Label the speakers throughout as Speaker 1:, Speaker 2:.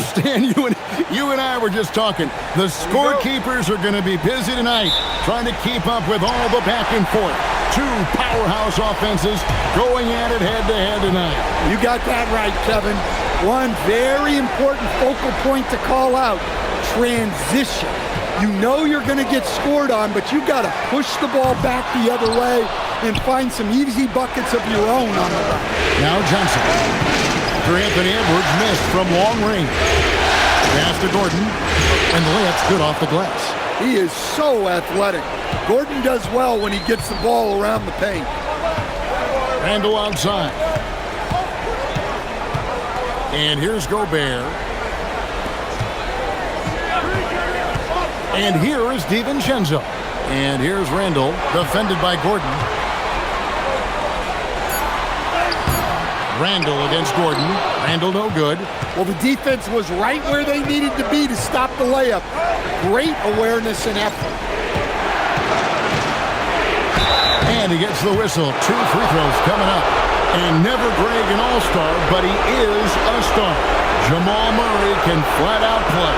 Speaker 1: Stan, you and I were just talking. The scorekeepers are going to be busy tonight trying to keep up with all the back and forth. Two powerhouse offenses going at it head-to-head tonight.
Speaker 2: You got that right, Kevin. One very important focal point to call out, transition. You know you're going to get scored on, but you've got to push the ball back the other way and find some easy buckets of your own on the right.
Speaker 1: Now Johnson. After Anthony Edwards missed from long range. Pass to Gordon, and the layup's good off the glass.
Speaker 2: He is so athletic. Gordon does well when he gets the ball around the paint.
Speaker 1: Randall outside. And here's Gobert. And here is DiVincenzo. And here's Randall, defended by Gordon. Randall against Gordon. Randall no good.
Speaker 2: Well, the defense was right where they needed to be to stop the layup. Great awareness and effort.
Speaker 1: And he gets the whistle. 2 free throws coming up. And never Greg an all-star, but he is a star. Jamal Murray can flat out play.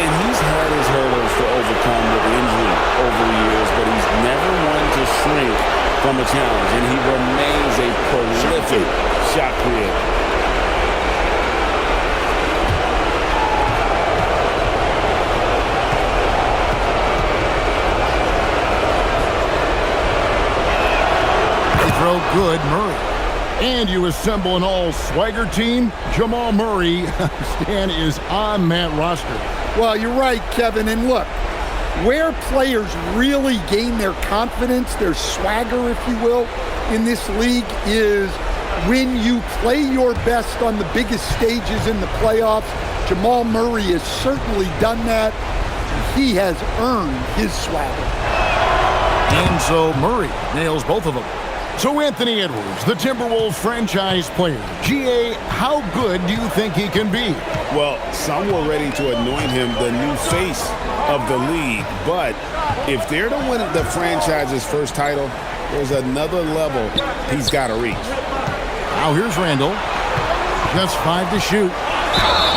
Speaker 3: And he's had his hurdles to overcome with injury over the years, but he's never one to shrink from a challenge. And he remains a prolific shot creator.
Speaker 1: Throw good, Murray. And you assemble an all-swagger team. Jamal Murray, Stan, is on that roster.
Speaker 2: Well, you're right, Kevin. And look, where players really gain their confidence, their swagger, if you will, in this league is when you play your best on the biggest stages in the playoffs. Jamal Murray has certainly done that. He has earned his swagger.
Speaker 1: And so Murray nails both of them. So Anthony Edwards, the Timberwolves franchise player. GA, how good do you think he can be?
Speaker 3: Well, some were ready to anoint him the new face of the league. But if they're to win the franchise's first title, there's another level he's got to reach.
Speaker 1: Now here's Randall. Just 5 to shoot.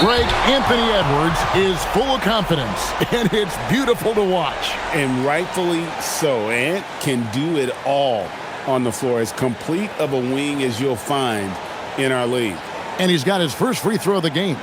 Speaker 1: Greg, Anthony Edwards is full of confidence, and it's beautiful to watch.
Speaker 3: And rightfully so. Ant can do it all on the floor, as complete of a wing as you'll find in our league.
Speaker 1: And he's got his first free throw of the game.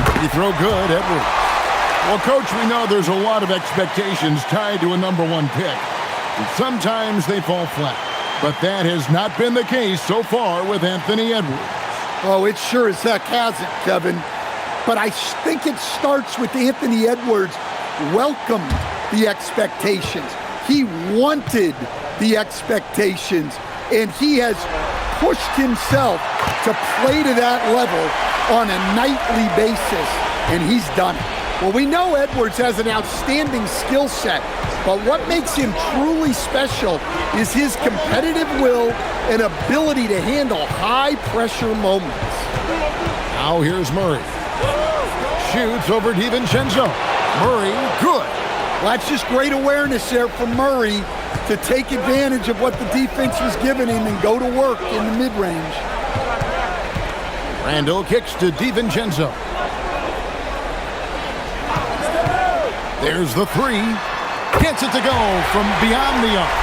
Speaker 1: Free throw good, Edwards. Well, Coach, we know there's a lot of expectations tied to a #1 pick. And sometimes they fall flat. But that has not been the case so far with Anthony Edwards.
Speaker 2: Oh, it sure as heck hasn't, Kevin. But I think it starts with Anthony Edwards welcomed the expectations. He wanted the expectations, and he has pushed himself to play to that level on a nightly basis, and he's done it. Well, we know Edwards has an outstanding skill set, but what makes him truly special is his competitive will and ability to handle high-pressure moments.
Speaker 1: Now here's Murray. Shoots over DiVincenzo. Murray, good.
Speaker 2: Well, that's just great awareness there from Murray to take advantage of what the defense was giving him and go to work in the mid-range.
Speaker 1: Randall kicks to DiVincenzo. There's the three. Gets it to go from beyond the arc.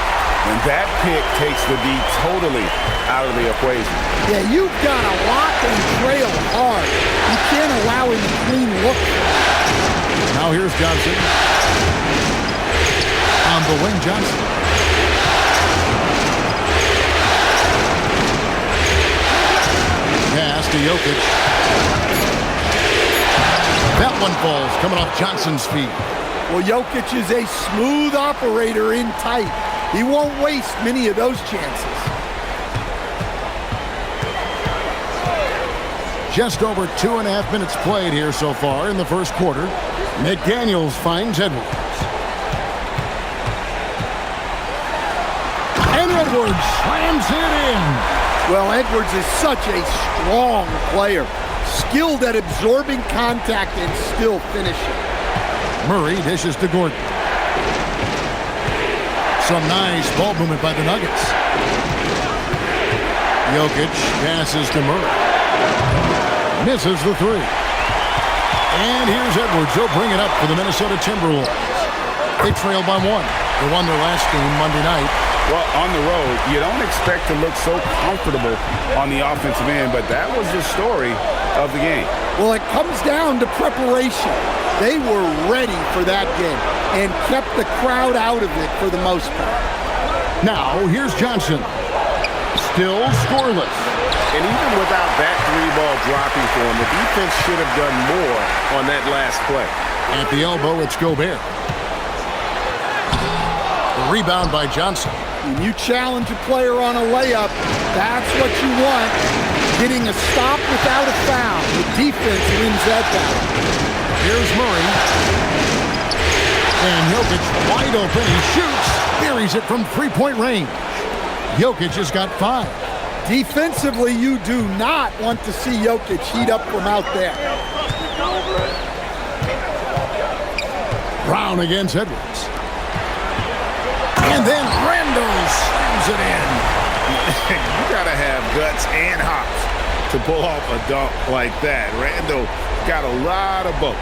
Speaker 3: And that pick takes the D totally out of the equation.
Speaker 2: Yeah, you've got to lock and trail hard. You can't allow him to clean look.
Speaker 1: Now here's Johnson. On the wing, Johnson. Pass to Jokic. That one falls, coming off Johnson's feet.
Speaker 2: Well, Jokic is a smooth operator in tight. He won't waste many of those chances.
Speaker 1: Just over 2.5 minutes played here so far in the first quarter. McDaniels finds Edwards. And Edwards slams it in.
Speaker 2: Well, Edwards is such a strong player. skilled at absorbing contact and still finishing.
Speaker 1: Murray dishes to Gordon. Some nice ball movement by the Nuggets. Jokic passes to Murray. Misses the three. And here's Edwards. He'll bring it up for the Minnesota Timberwolves. They trail by one. They won their last game Monday night.
Speaker 3: Well, on the road, you don't expect to look so comfortable on the offensive end, but that was the story of the game.
Speaker 2: Well, it comes down to preparation. They were ready for that game and kept the crowd out of it for the most part.
Speaker 1: Now, here's Johnson. Still scoreless.
Speaker 3: And even without that three-ball dropping for him, the defense should have done more on that last play.
Speaker 1: At the elbow, it's Gobert. The rebound by Johnson.
Speaker 2: When you challenge a player on a layup, that's what you want. Getting a stop without a foul. The defense wins that battle.
Speaker 1: Here's Murray. And Jokic wide open. He shoots. Buries it from three-point range. Jokic has got 5.
Speaker 2: Defensively, you do not want to see Jokic heat up from out there.
Speaker 1: Brown against Edwards. And then Randall slams it in.
Speaker 3: You got to have guts and hops to pull off a dunk like that. Randall got a lot of both.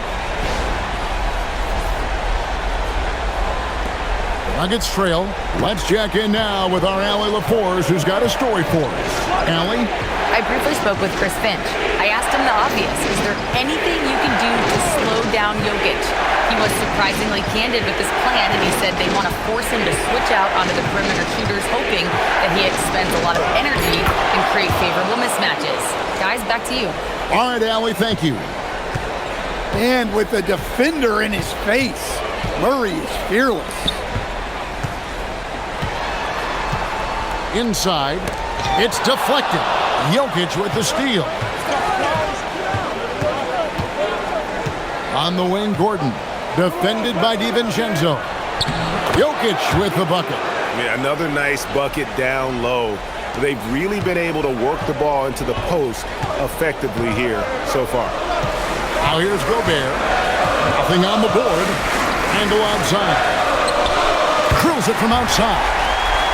Speaker 1: Nuggets trail. Let's check in now with our Allie LaForce, who's got a story for us. Allie?
Speaker 4: I briefly spoke with Chris Finch. I asked him the obvious. Is there anything you can do to slow down Jokic? He was surprisingly candid with this plan, and he said they want to force him to switch out onto the perimeter shooters, hoping that he expends a lot of energy and create favorable mismatches. Guys, back to you.
Speaker 1: All right, Allie, thank you.
Speaker 2: And with a defender in his face, Murray is fearless.
Speaker 1: Inside, it's deflected. Jokic with the steal. On the wing, Gordon. Defended by DiVincenzo. Jokic with the bucket.
Speaker 3: Yeah, another nice bucket down low. They've really been able to work the ball into the post effectively here so far.
Speaker 1: Now here's Gobert. Nothing on the board. Handle outside. Drills it from outside.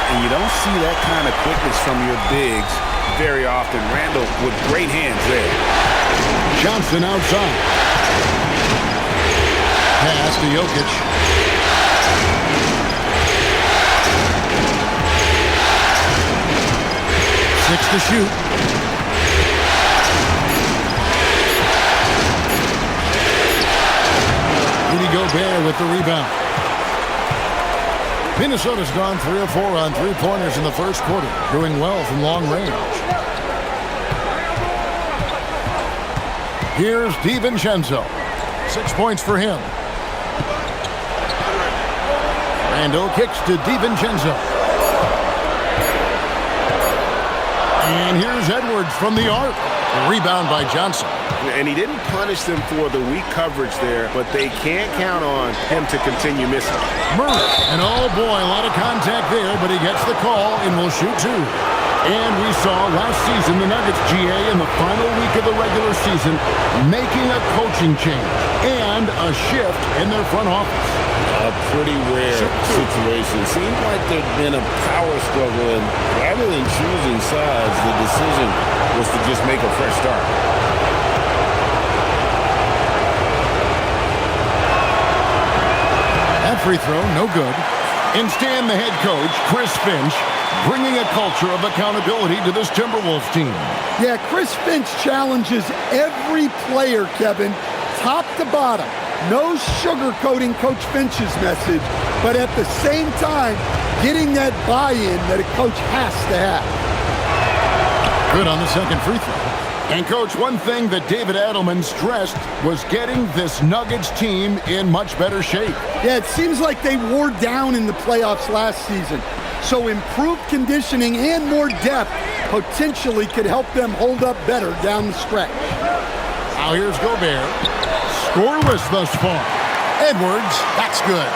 Speaker 3: And you don't see that kind of quickness from your bigs very often. Randall with great hands there.
Speaker 1: Johnson outside. Pass to Jokic. Six to shoot. Rudy Gobert with the rebound. Minnesota's gone 3 of 4 on three-pointers in the first quarter, doing well from long range. Here's DiVincenzo. 6 points for him. Randall kicks to DiVincenzo. And here's Edwards from the arc. A rebound by Johnson.
Speaker 3: And he didn't punish them for the weak coverage there, but they can't count on him to continue missing.
Speaker 1: Murray. And oh boy, a lot of contact there, but he gets the call and will shoot 2. And we saw last season the Nuggets, GA, in the final week of the regular season, making a coaching change and a shift in their front office.
Speaker 3: A pretty rare situation. Seems like there'd been a power struggle, and rather than choosing sides, the decision was to just make a fresh start.
Speaker 1: That free throw, no good. Instead, the head coach, Chris Finch, bringing a culture of accountability to this Timberwolves team.
Speaker 2: Yeah, Chris Finch challenges every player, Kevin, top to bottom. No sugarcoating Coach Finch's message, but at the same time, getting that buy-in that a coach has to have.
Speaker 1: Good on the second free throw. And, Coach, one thing that David Adelman stressed was getting this Nuggets team in much better shape.
Speaker 2: Yeah, it seems like they wore down in the playoffs last season. So improved conditioning and more depth potentially could help them hold up better down the stretch.
Speaker 1: Now here's Gobert. Scoreless thus far. Edwards, that's good.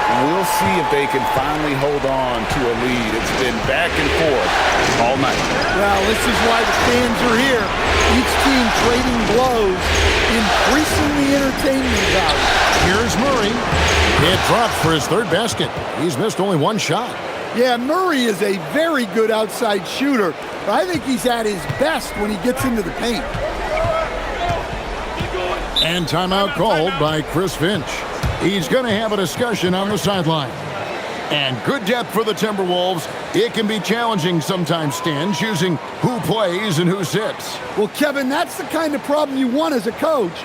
Speaker 3: We'll see if they can finally hold on to a lead. It's been back and forth all night.
Speaker 2: Well, this is why the fans are here. Each team trading blows, increasing the entertainment value.
Speaker 1: Here's Murray. It drops for his third basket. He's missed only one shot.
Speaker 2: Yeah, Murray is a very good outside shooter, but I think he's at his best when he gets into the paint.
Speaker 1: And timeout called by Chris Finch. He's going to have a discussion on the sideline. And good depth for the Timberwolves. It can be challenging sometimes, Stan, choosing who plays and who sits.
Speaker 2: Well, Kevin, that's the kind of problem you want as a coach.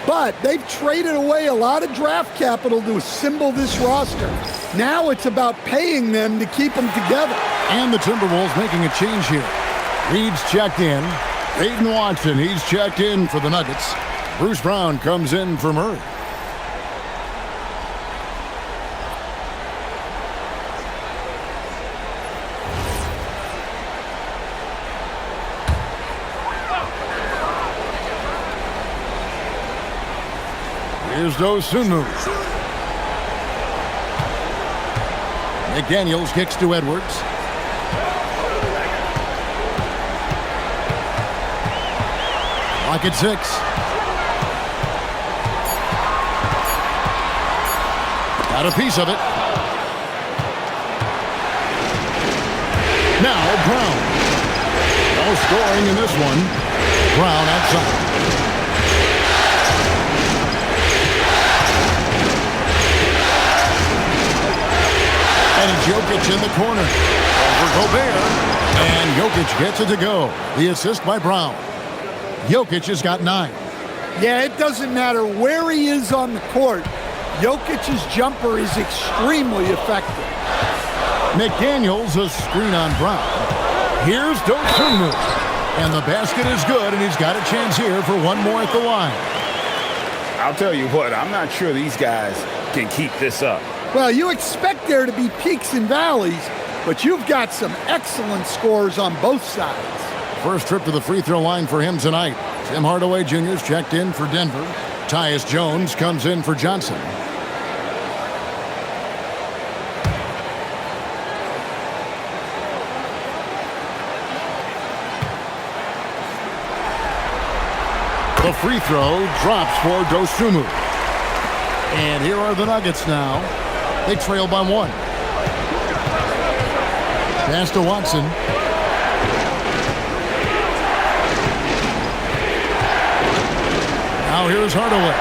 Speaker 2: But they've traded away a lot of draft capital to assemble this roster. Now it's about paying them to keep them together.
Speaker 1: And the Timberwolves making a change here. Reed's checked in. Aiden Watson, he's checked in for the Nuggets. Bruce Brown comes in for Murray. Here's Dosunmu. McDaniels kicks to Edwards. Clock at 6. Got a piece of it. Now Brown. No scoring in this one. Brown outside. And it's Jokic in the corner. Over Gobert. And Jokic gets it to go. The assist by Brown. Jokic has got 9.
Speaker 2: Yeah, it doesn't matter where he is on the court. Jokic's jumper is extremely effective.
Speaker 1: McDaniels a screen on Brown. Here's Dosunmu. And the basket is good, and he's got a chance here for one more at the line.
Speaker 3: I'll tell you what, I'm not sure these guys can keep this up.
Speaker 2: Well, you expect there to be peaks and valleys, but you've got some excellent scores on both sides.
Speaker 1: First trip to the free throw line for him tonight. Tim Hardaway Jr.'s checked in for Denver. Tyus Jones comes in for Johnson. The free throw drops for Dosunmu. And here are the Nuggets now. They trail by 1. Pass to Watson. Now here's Hardaway.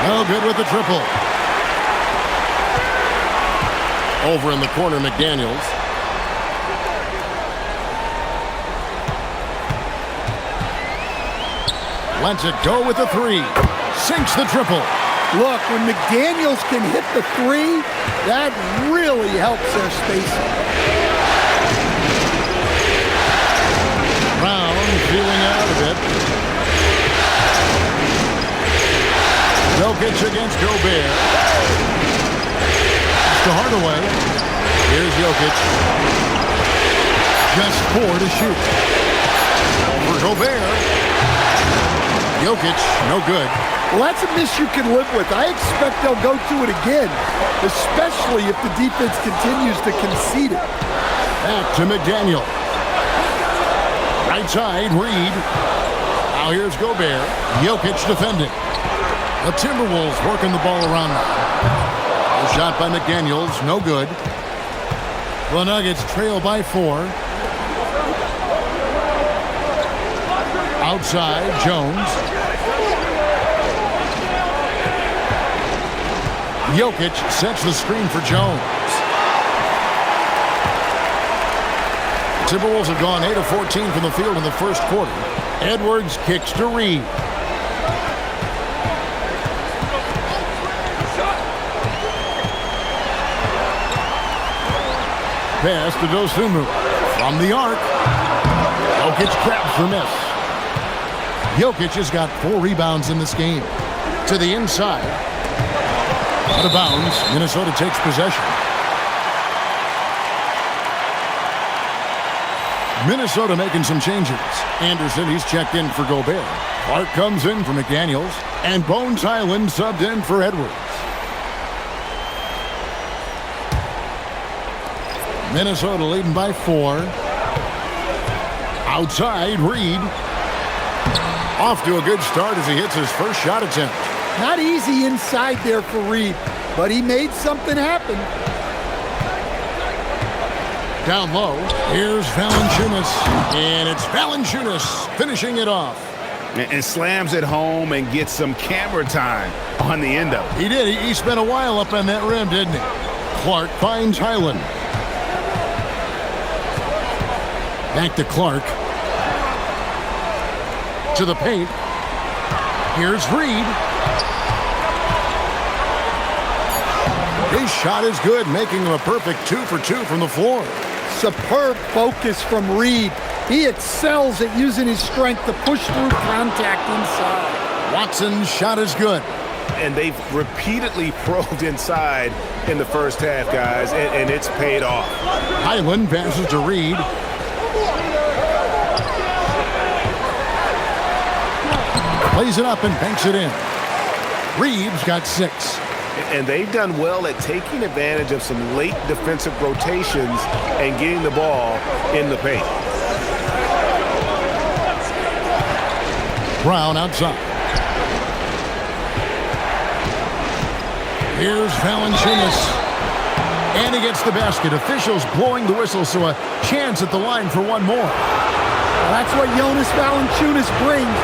Speaker 1: No good with the triple. Over in the corner, McDaniels. Lets it go with the 3. Sinks the triple.
Speaker 2: Look, when McDaniels can hit the 3, that really helps their spacing.
Speaker 1: Brown feeling out a bit. Jokic against Gobert. It's to Hardaway. Here's Jokic. Just 4 to shoot. Over Gobert. Jokic, no good.
Speaker 2: Well, that's a miss you can live with. I expect they'll go to it again, especially if the defense continues to concede it.
Speaker 1: Back to McDaniel. Right side, Reed. Now here's Gobert. Jokic defending. The Timberwolves working the ball around now. A shot by McDaniels, no good. The Nuggets trail by 4. Outside, Jones. Jokic sets the screen for Jones. Timberwolves have gone 8 of 14 from the field in the first quarter. Edwards kicks to Reed. Pass to Dosunmu. From the arc. Jokic grabs for miss. Jokic has got 4 rebounds in this game. To the inside. Out of bounds. Minnesota takes possession. Minnesota making some changes. Anderson, he's checked in for Gobert. Clark comes in for McDaniels. And Bones Highland subbed in for Edwards. Minnesota leading by 4. Outside, Reed. Off to a good start as he hits his first shot attempt.
Speaker 2: Not easy inside there for Reed, but he made something happen.
Speaker 1: Down low, here's Valanciunas, and it's Valanciunas finishing it off.
Speaker 3: And slams it home and gets some camera time on the end of it.
Speaker 1: He did. He spent a while up on that rim, didn't he? Clark finds Highland. Back to Clark. To the paint. Here's Reed. His shot is good, making him a perfect 2 for 2 from the floor.
Speaker 2: Superb focus from Reed. He excels at using his strength to push through contact inside.
Speaker 1: Watson's shot is good.
Speaker 3: And they've repeatedly probed inside in the first half, guys, and it's paid off.
Speaker 1: Highland passes to Reed. Plays it up and banks it in. Reeves got 6.
Speaker 3: And they've done well at taking advantage of some late defensive rotations and getting the ball in the paint.
Speaker 1: Brown outside. Here's Valanciunas. And he gets the basket. Officials blowing the whistle, so a chance at the line for one more.
Speaker 2: Well, that's what Jonas Valanciunas brings.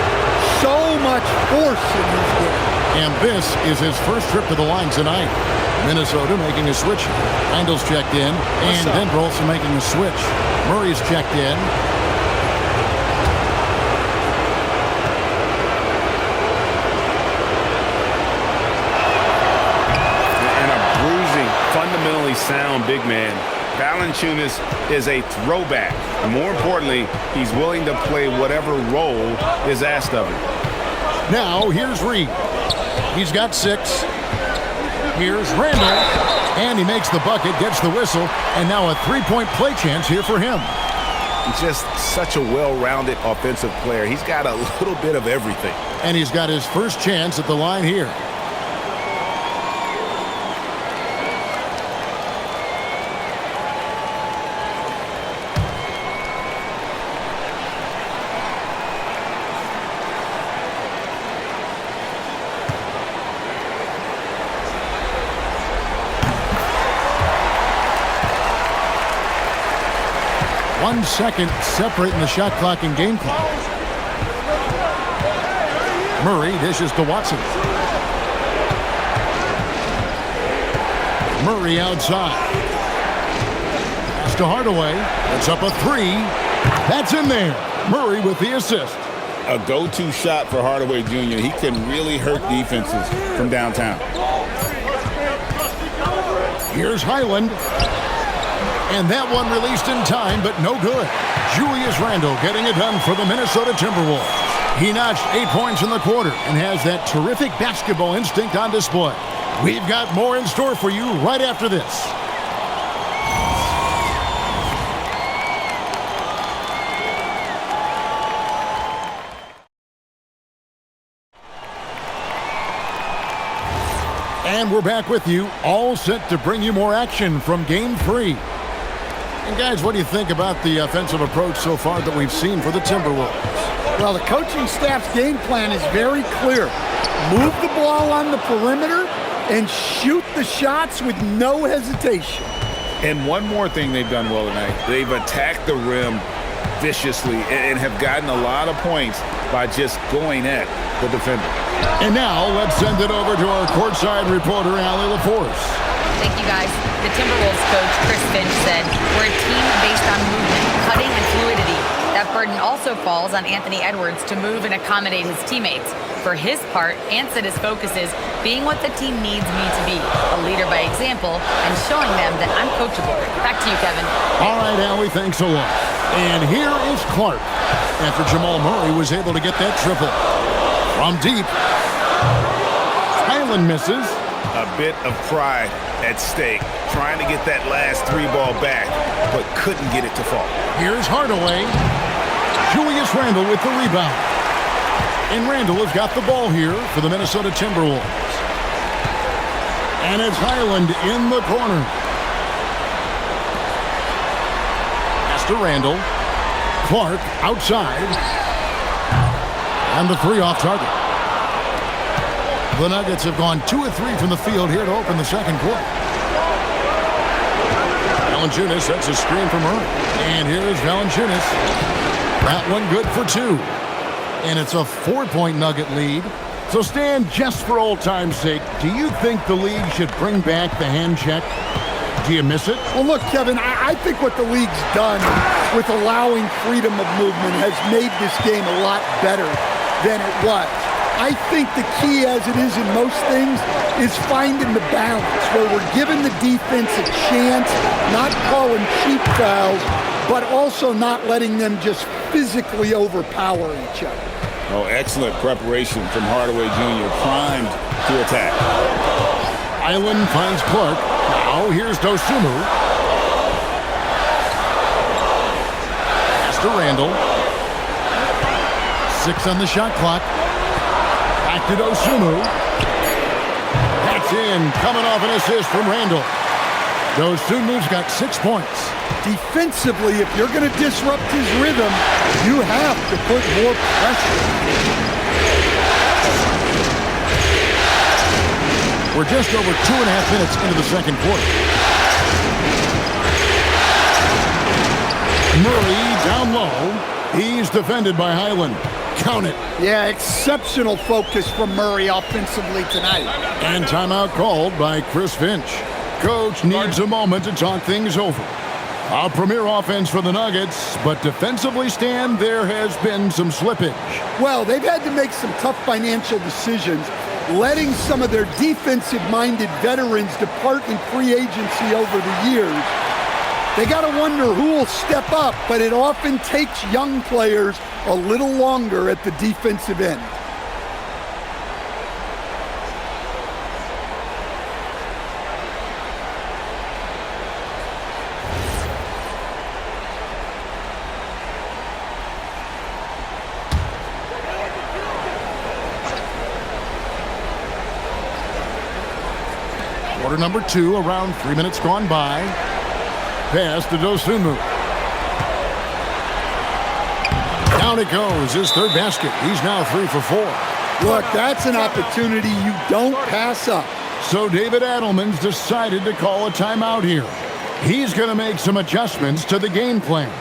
Speaker 2: So much force in this game.
Speaker 1: And this is his first trip to the line tonight. Minnesota making a switch. Randall's checked in. And Denver also making a switch. Murray's checked in.
Speaker 3: And a bruising, fundamentally sound big man. Valanciunas is a throwback. And more importantly, he's willing to play whatever role is asked of him.
Speaker 1: Now, here's Reed. He's got 6. Here's Randall. And he makes the bucket, gets the whistle, and now a three-point play chance here for him.
Speaker 3: He's just such a well-rounded offensive player. He's got a little bit of everything.
Speaker 1: And he's got his first chance at the line here. One second separating the shot clock and game clock. Murray dishes to Watson. Murray outside. Pass to Hardaway. That's up a 3. That's in there. Murray with the assist.
Speaker 3: A go-to shot for Hardaway Jr. He can really hurt defenses from downtown.
Speaker 1: Here's Highland. And that one released in time, but no good. Julius Randle getting it done for the Minnesota Timberwolves. He notched 8 points in the quarter and has that terrific basketball instinct on display. We've got more in store for you right after this. And we're back with you, all set to bring you more action from Game 3. And guys, what do you think about the offensive approach so far that we've seen for the Timberwolves?
Speaker 2: Well, the coaching staff's game plan is very clear. Move the ball on the perimeter and shoot the shots with no hesitation.
Speaker 3: And one more thing they've done well tonight. They've attacked the rim viciously and have gotten a lot of points by just going at the defender.
Speaker 1: And now let's send it over to our courtside reporter, Allie LaForce.
Speaker 4: Thank you, guys. The Timberwolves coach, Chris Finch, said, "We're a team based on movement, cutting, and fluidity. That burden also falls on Anthony Edwards to move and accommodate his teammates. For his part, Ant said his focus is being what the team needs me to be, a leader by example, and showing them that I'm coachable." Back to you, Kevin.
Speaker 1: All right, Allie, thanks a lot. And here is Clark after Jamal Murray was able to get that triple. From deep, Highland misses.
Speaker 3: A bit of pride at stake, trying to get that last 3-ball back, but couldn't get it to fall.
Speaker 1: Here's Hardaway. Julius Randle with the rebound. And Randle has got the ball here for the Minnesota Timberwolves. And it's Highland in the corner. Pass to Randall. Clark outside. And the three off target. The Nuggets have gone 2 of 3 from the field here to open the second quarter. Valanciunas sets a screen for Murray. And here's Valanciunas. That one good for 2. And it's a 4-point Nugget lead. So, Stan, just for old time's sake, do you think the league should bring back the hand check? Do you miss it?
Speaker 2: Well, look, Kevin, I think what the league's done with allowing freedom of movement has made this game a lot better than it was. I think the key, as it is in most things, is finding the balance where we're giving the defense a chance, not calling cheap fouls, but also not letting them just physically overpower each other.
Speaker 3: Oh, excellent preparation from Hardaway Jr., primed to attack.
Speaker 1: Island finds Clark. Now here's Dosunmu. Pass to Randall. 6 on the shot clock. Back to Dosunmu. That's in. Coming off an assist from Randall. Dosunmu's got 6 points.
Speaker 2: Defensively, if you're going to disrupt his rhythm, you have to put more pressure.
Speaker 1: We're just over 2.5 minutes into the second quarter. Murray down low. He's defended by Highland. Count it.
Speaker 2: Yeah, exceptional focus from Murray offensively tonight.
Speaker 1: And timeout called by Chris Finch. Coach needs a moment to talk things over. A premier offense for the Nuggets, but defensively, Stan, there has been some slippage.
Speaker 2: Well, they've had to make some tough financial decisions, letting some of their defensive-minded veterans depart in free agency over the years. They got to wonder who will step up, but it often takes young players a little longer at the defensive end.
Speaker 1: Quarter number 2, around 3 minutes gone by. Pass to Dosunmu. Down it goes, his third basket. He's now 3 for 4.
Speaker 2: Look, that's an opportunity you don't pass up.
Speaker 1: So David Adelman's decided to call a timeout here. He's going to make some adjustments to the game plan.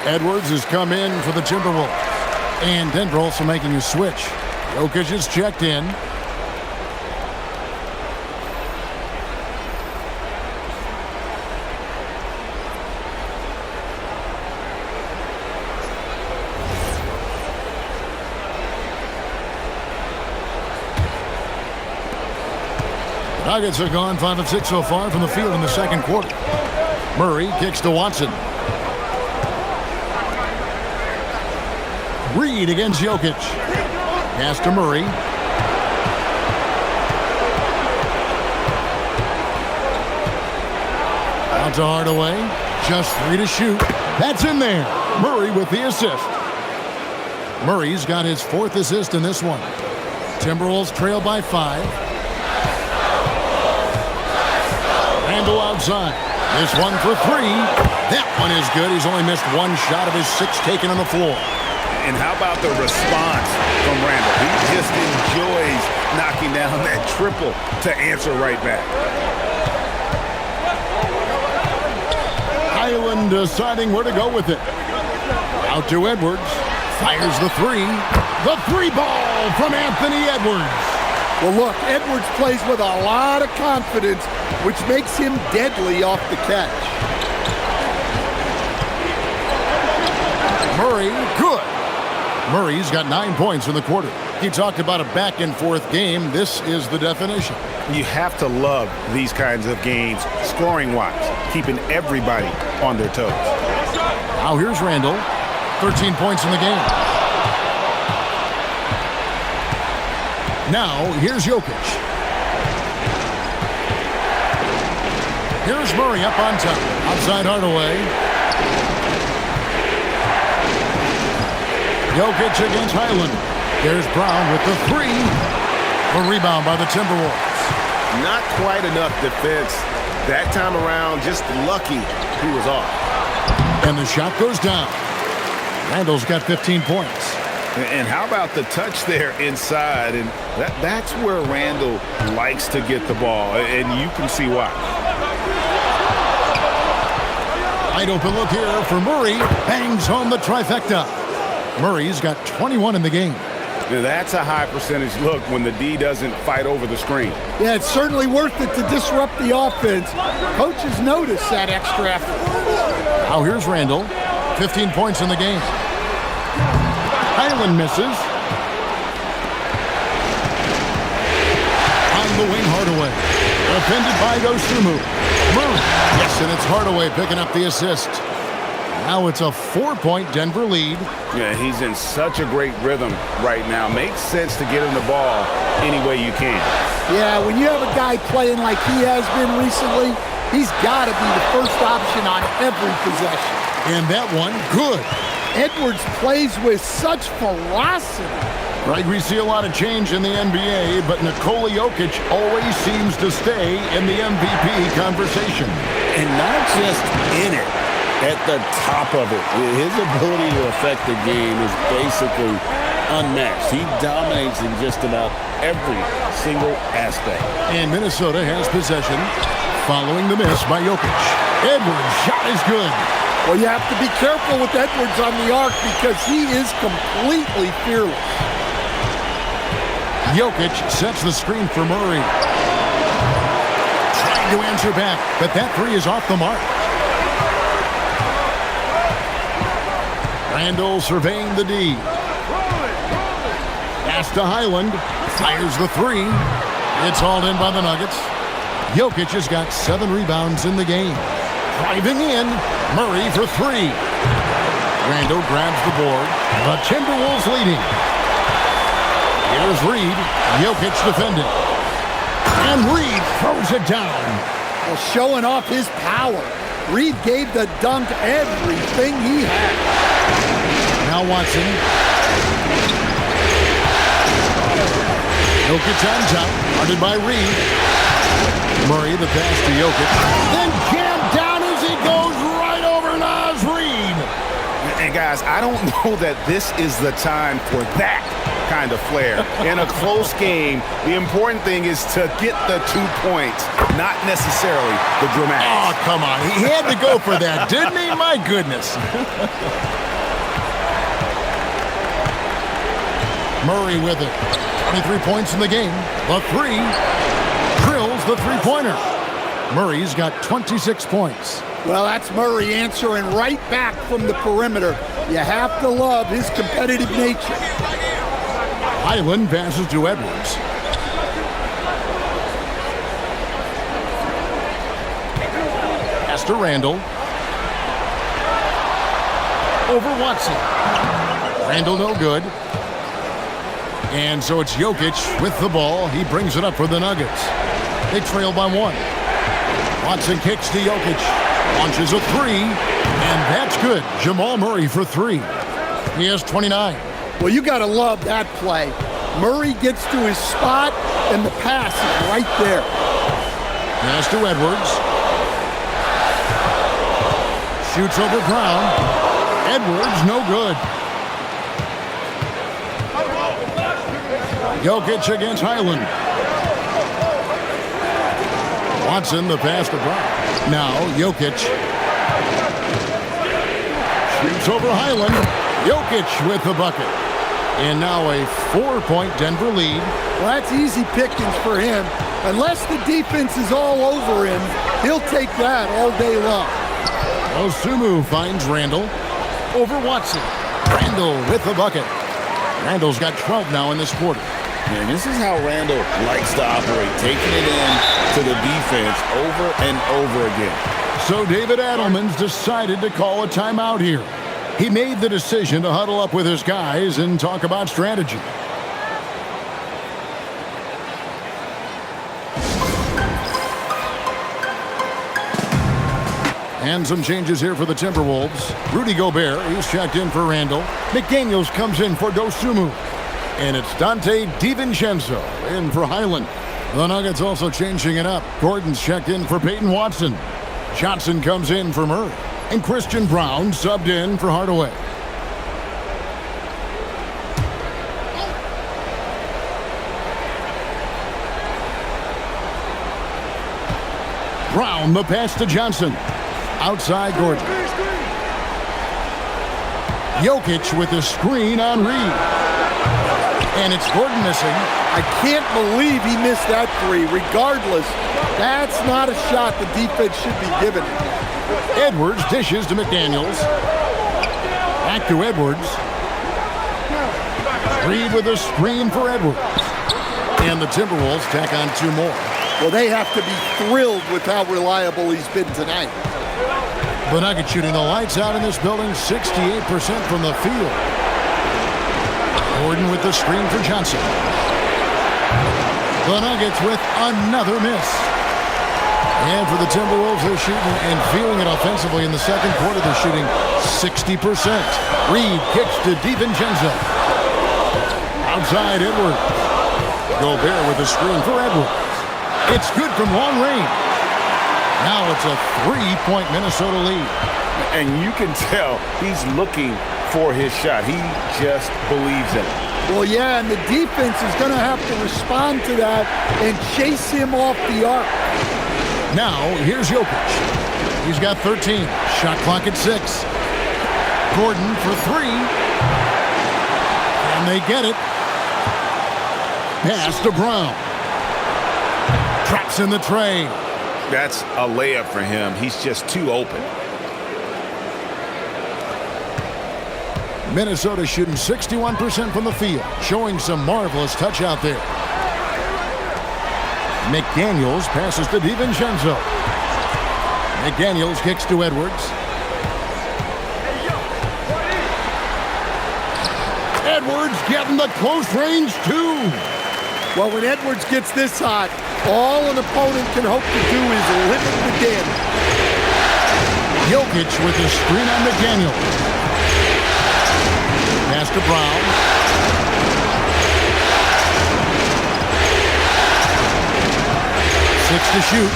Speaker 1: Edwards has come in for the Timberwolves. And Denver also making a switch. Jokic is checked in. The Nuggets have gone 5 of 6 so far from the field in the second quarter. Murray kicks to Watson. Reed against Jokic. Pass to Murray. Out to Hardaway. Just 3 to shoot. That's in there. Murray with the assist. Murray's got his 4th assist in this one. Timberwolves trail by 5. outside. This one for three. That one is good. He's only missed one shot of his 6 taken on the floor.
Speaker 3: And how about the response from Randall? He just enjoys knocking down that triple to answer right back.
Speaker 1: Highland deciding where to go with it. Out to Edwards. Fires the three. The three ball from Anthony Edwards.
Speaker 2: Well, look, Edwards plays with a lot of confidence, which makes him deadly off the catch.
Speaker 1: Murray, good. Murray's got 9 points in the quarter. He talked about a back-and-forth game. This is the definition.
Speaker 3: You have to love these kinds of games, scoring-wise, keeping everybody on their toes.
Speaker 1: Now here's Randall. 13 points in the game. Now here's Jokic. Here's Murray up on top. Outside Hardaway. Jokic against Highland. There's Brown with the three. A rebound by the Timberwolves.
Speaker 3: Not quite enough defense that time around. Just lucky he was off.
Speaker 1: And the shot goes down. Randall's got 15 points.
Speaker 3: And how about the touch there inside? And that's where Randall likes to get the ball. And you can see why.
Speaker 1: Wide open look here for Murray. Bangs home the trifecta. Murray's got 21 in the game.
Speaker 3: That's a high percentage look when the D doesn't fight over the screen.
Speaker 2: Yeah, it's certainly worth it to disrupt the offense. Coaches notice that extra effort.
Speaker 1: Now here's Randall. 15 points in the game. Highland misses. On the wing, Hardaway. Defended by Dosunmu. Murray. Yes, and it's Hardaway picking up the assist. Now it's a 4-point Denver lead.
Speaker 3: Yeah, he's in such a great rhythm right now. Makes sense to get him the ball any way you can.
Speaker 2: Yeah, when you have a guy playing like he has been recently, he's got to be the first option on every possession.
Speaker 1: And that one, good.
Speaker 2: Edwards plays with such ferocity.
Speaker 1: Right, we see a lot of change in the NBA, but Nikola Jokic always seems to stay in the MVP conversation.
Speaker 3: And not just in it, at the top of it. His ability to affect the game is basically unmatched. He dominates in just about every single aspect.
Speaker 1: And Minnesota has possession following the miss by Jokic. Edwards' shot is good.
Speaker 2: Well, you have to be careful with Edwards on the arc because he is completely fearless.
Speaker 1: Jokic sets the screen for Murray. Trying to answer back, but that three is off the mark. Randall surveying the D. Pass to Highland. Fires the three. It's hauled in by the Nuggets. Jokic has got 7 rebounds in the game. Driving in. Murray for three. Randall grabs the board. The Timberwolves leading. Here's Reed. Jokic defending. And Reed throws it down.
Speaker 2: Well, showing off his power. Reed gave the dunk everything he had.
Speaker 1: Now Watson. Jokic on top. Guarded by Reed. Murray the pass to Jokic. Then jammed down as he goes right over Naz Reed.
Speaker 3: And guys, I don't know that this is the time for that kind of flair. In a close game, the important thing is to get the 2 points, not necessarily the dramatics.
Speaker 1: Oh, come on. He had to go for that, didn't he? My goodness. Murray with it. 23 points in the game. The three. Drills the three-pointer. Murray's got 26 points.
Speaker 2: Well, that's Murray answering right back from the perimeter. You have to love his competitive nature.
Speaker 1: Highland passes to Edwards. Pass to Randall. Over Watson. Randall no good. And so it's Jokic with the ball. He brings it up for the Nuggets. They trail by 1. Watson kicks to Jokic. Launches a three. And that's good. Jamal Murray for 3. He has 29.
Speaker 2: Well, you got to love that play. Murray gets to his spot, and the pass is right there.
Speaker 1: Pass to Edwards. Shoots over Brown. Edwards, no good. Jokic against Highland. Watson, the pass to Brown. Now, Jokic. Shoots over Highland. Jokic with the bucket. And now a 4-point Denver lead.
Speaker 2: Well, that's easy pickings for him. Unless the defense is all over him, he'll take that all day long.
Speaker 1: Osumu finds Randall over Watson. Randall with the bucket. Randall's got 12 now in this quarter.
Speaker 3: And this is how Randall likes to operate, taking it in to the defense over and over again.
Speaker 1: So David Adelman's decided to call a timeout here. He made the decision to huddle up with his guys and talk about strategy. And some changes here for the Timberwolves. Rudy Gobert, he's checked in for Randall. McDaniels comes in for Dosunmu. And it's Dante DiVincenzo in for Highland. The Nuggets also changing it up. Gordon's checked in for Peyton Watson. Johnson comes in for Murray. And Christian Brown subbed in for Hardaway. Brown, the pass to Johnson. Outside Gordon. Jokic with the screen on Reed. And it's Gordon missing.
Speaker 2: I can't believe he missed that three. Regardless, that's not a shot the defense should be giving him.
Speaker 1: Edwards dishes to McDaniels. Back to Edwards. Reed with a screen for Edwards. And the Timberwolves tack on 2 more.
Speaker 2: Well, they have to be thrilled with how reliable he's been tonight.
Speaker 1: The Nuggets shooting the lights out in this building, 68% from the field. Gordon with the screen for Johnson. The Nuggets with another miss. And for the Timberwolves, they're shooting and feeling it offensively in the second quarter. They're shooting 60%. Reed kicks to DiVincenzo. Outside Edwards. Gobert with the screen for Edwards. It's good from long range. Now it's a 3-point Minnesota lead.
Speaker 3: And you can tell he's looking for his shot. He just believes in it.
Speaker 2: Well, yeah, and the defense is going to have to respond to that and chase him off the arc.
Speaker 1: Now, here's Jokic. He's got 13. Shot clock at 6. Gordon for 3. And they get it. Pass to Brown. Traps in the tray.
Speaker 3: That's a layup for him. He's just too open.
Speaker 1: Minnesota shooting 61% from the field, showing some marvelous touch out there. McDaniels passes to DiVincenzo. McDaniels kicks to Edwards. Edwards getting the close range too.
Speaker 2: Well, when Edwards gets this hot, all an opponent can hope to do is limit the damage.
Speaker 1: Jokic with the screen on McDaniels. Pass to Brown. Six to shoot.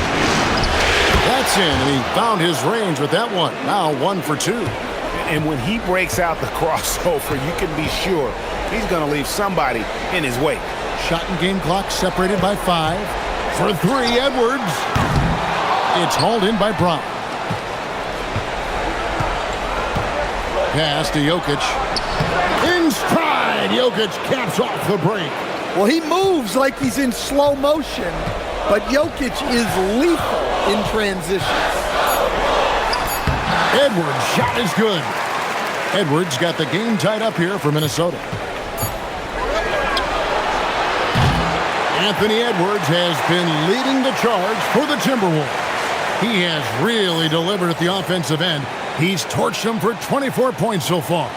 Speaker 1: That's in, and he found his range with that one. Now 1 for 2.
Speaker 5: And when he breaks out the crossover, you can be sure he's going to leave somebody in his wake.
Speaker 1: Shot and game clock separated by 5. For 3, Edwards. It's hauled in by Brown. Pass to Jokic. In stride, Jokic caps off the break.
Speaker 2: Well, he moves like he's in slow motion, but Jokic is lethal in transitions.
Speaker 1: Edwards' shot is good. Edwards got the game tied up here for Minnesota. Anthony Edwards has been leading the charge for the Timberwolves. He has really delivered at the offensive end. He's torched them for 24 points so far.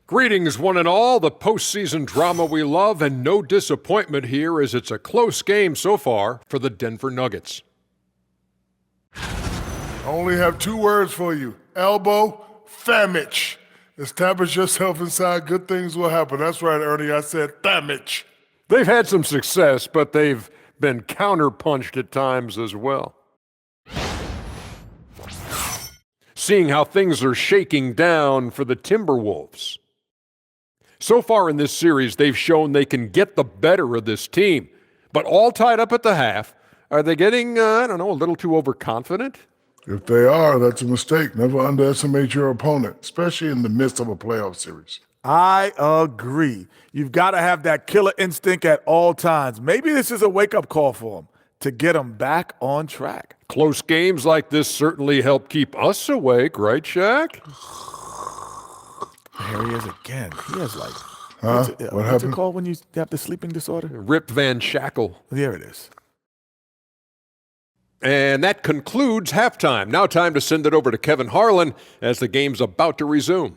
Speaker 6: Greetings, one and all. The postseason drama we love, and no disappointment here as it's a close game so far for the Denver Nuggets.
Speaker 7: I only have 2 words for you. Elbow, famich. Establish yourself inside, good things will happen. That's right, Ernie, I said famich.
Speaker 6: They've had some success, but they've been counterpunched at times as well. Seeing how things are shaking down for the Timberwolves. So far in this series, they've shown they can get the better of this team, but all tied up at the half. Are they getting, a little too overconfident?
Speaker 7: If they are, that's a mistake. Never underestimate your opponent, especially in the midst of a playoff series.
Speaker 8: I agree. You've got to have that killer instinct at all times. Maybe this is a wake-up call for them to get them back on track.
Speaker 6: Close games like this certainly help keep us awake, right, Shaq?
Speaker 8: There he is again. He has like,
Speaker 7: What's
Speaker 8: what's it called when you have the sleeping disorder?
Speaker 6: Rip Van Shackle.
Speaker 8: There it is.
Speaker 6: And that concludes halftime. Now time to send it over to Kevin Harlan as the game's about to resume.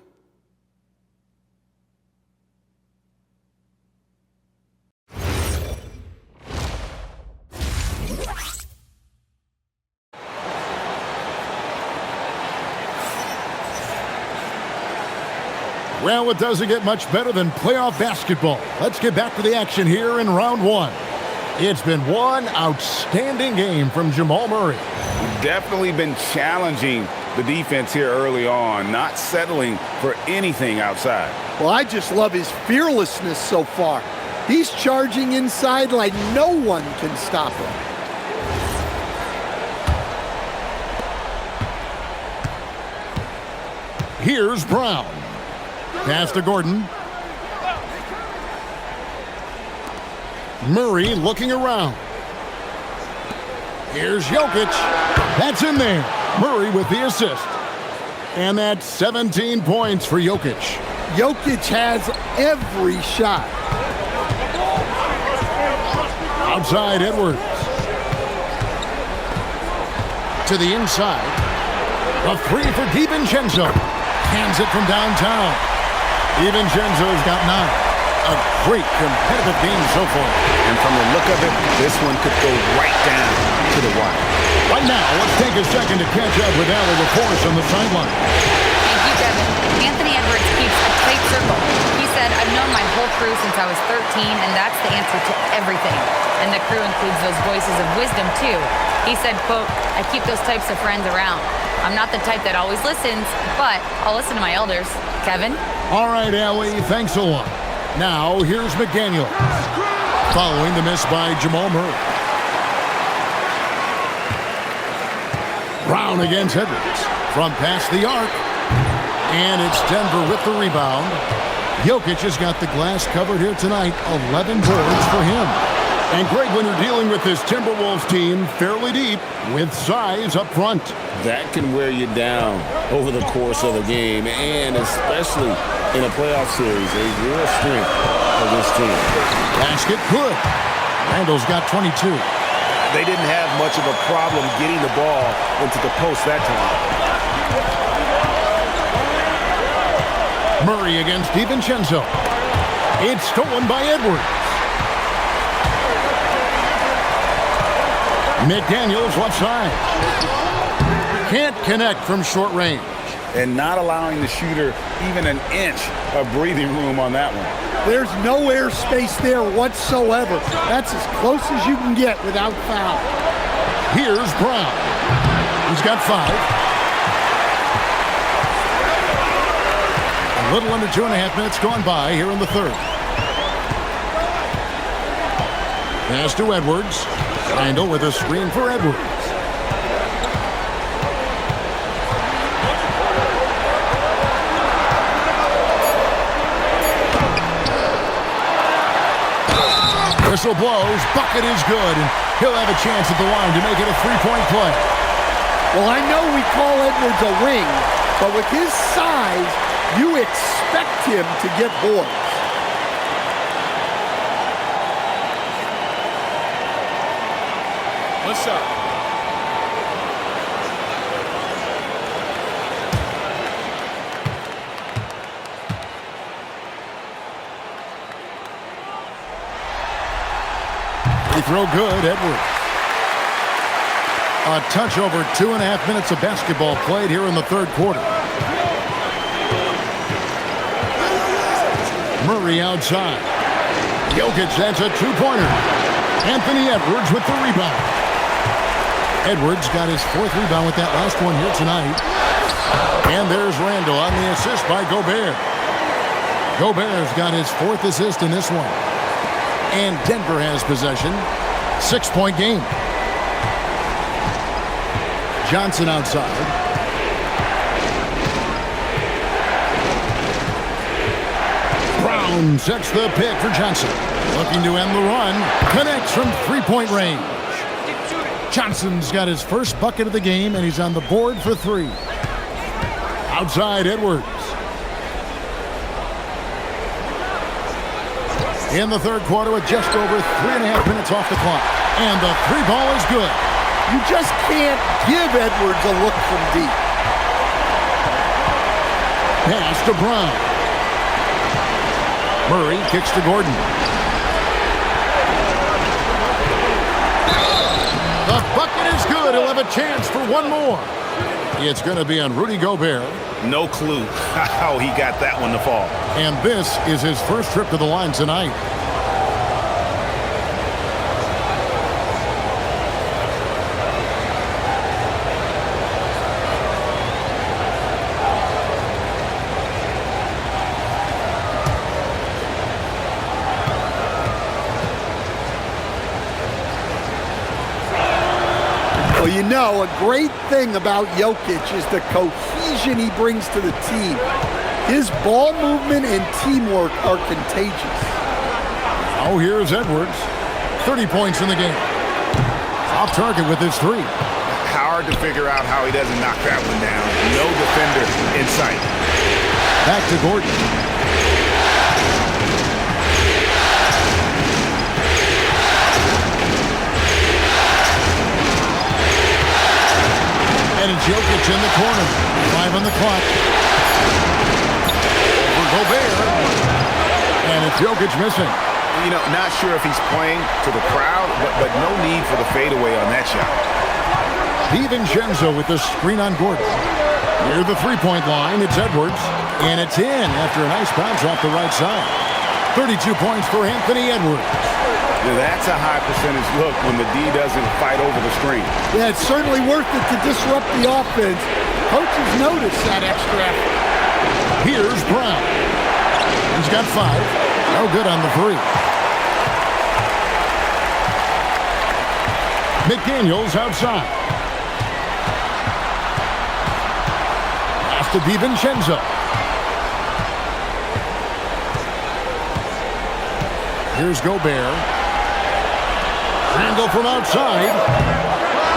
Speaker 1: Well, it doesn't get much better than playoff basketball. Let's get back to the action here in round 1. It's been one outstanding game from Jamal Murray.
Speaker 5: Definitely been challenging the defense here early on, not settling for anything outside.
Speaker 2: Well, I just love his fearlessness so far. He's charging inside like no one can stop him.
Speaker 1: Here's Brown. Pass to Gordon. Murray looking around. Here's Jokic. That's in there. Murray with the assist. And that's 17 points for Jokic.
Speaker 2: Jokic has every shot.
Speaker 1: Outside Edwards. To the inside. A 3 for DiVincenzo. Hands it from downtown. DiVincenzo's got 9. A great competitive game so far.
Speaker 5: And from the look of it, this one could go right down to the wire.
Speaker 1: Right now, let's take a second to catch up with Allie LaForce on the sideline.
Speaker 4: Thank you, Kevin. Anthony Edwards keeps a tight circle. He said, I've known my whole crew since I was 13, and that's the answer to everything. And the crew includes those voices of wisdom, too. He said, quote, I keep those types of friends around. I'm not the type that always listens, but I'll listen to my elders. Kevin?
Speaker 1: All right, Allie, thanks a lot. Now, here's McDaniel. Following the miss by Jamal Murray. Brown against Edwards. From past the arc. And it's Denver with the rebound. Jokic has got the glass covered here tonight. 11 boards for him. And Greg, when you're dealing with this Timberwolves team fairly deep with size up front.
Speaker 3: That can wear you down over the course of a game, and especially in a playoff series, a real strength of this team.
Speaker 1: Basket good. Randall's got 22.
Speaker 5: They didn't have much of a problem getting the ball into the post that time.
Speaker 1: Murray against DiVincenzo. It's stolen by Edwards. McDaniels left side. Can't connect from short range.
Speaker 5: And not allowing the shooter even an inch of breathing room on that one.
Speaker 2: There's no air space there whatsoever. That's as close as you can get without foul.
Speaker 1: Here's Brown. He's got 5. A little under 2.5 minutes gone by here in the third. Pass to Edwards. Randall with a screen for Edwards. Whistle blows, bucket is good, and he'll have a chance at the line to make it a 3-point play.
Speaker 2: Well, I know we call Edwards a wing, but with his size, you expect him to get boards.
Speaker 5: What's up?
Speaker 1: Free throw good, Edwards. A touch over 2.5 minutes of basketball played here in the third quarter. Murray outside. Jokic, that's a two-pointer. Anthony Edwards with the rebound. Edwards got his fourth rebound with that last one here tonight. And there's Randall on the assist by Gobert. Gobert's got his fourth assist in this one. And Denver has possession. 6-point game. Johnson outside. Brown sets the pick for Johnson. Looking to end the run. Connects from three-point range. Johnson's got his first bucket of the game, and he's on the board for three. Outside, Edwards. In the third quarter with just over 3.5 minutes off the clock. And the three ball is good.
Speaker 2: You just can't give Edwards a look from deep.
Speaker 1: Pass to Brown. Murray kicks to Gordon. The bucket is good. He'll have a chance for one more. It's going to be on Rudy Gobert.
Speaker 5: No clue how he got that one to fall.
Speaker 1: And this is his first trip to the line tonight.
Speaker 2: Well, you know, a great thing about Jokic is the cohesion he brings to the team. His ball movement and teamwork are contagious.
Speaker 1: Oh, here's Edwards. 30 points in the game. Off target with his three.
Speaker 5: Hard to figure out how he doesn't knock that one down. No defender in sight.
Speaker 1: Back to Gordon. And it's Jokic in the corner. 5 on the clock. Over Gobert. And it's Jokic missing.
Speaker 5: You know, not sure if he's playing to the crowd, but no need for the fadeaway on that shot.
Speaker 1: DiVincenzo with the screen on Gordon. Near the three-point line, it's Edwards. And it's in after a nice bounce off the right side. 32 points for Anthony Edwards.
Speaker 5: Yeah, that's a high percentage look when the D doesn't fight over the screen.
Speaker 2: Yeah, it's certainly worth it to disrupt the offense. Coaches notice that extra effort.
Speaker 1: Here's Brown. He's got 5. No good on the three. McDaniels outside. Pass to DiVincenzo. Here's Gobert. Randall from outside.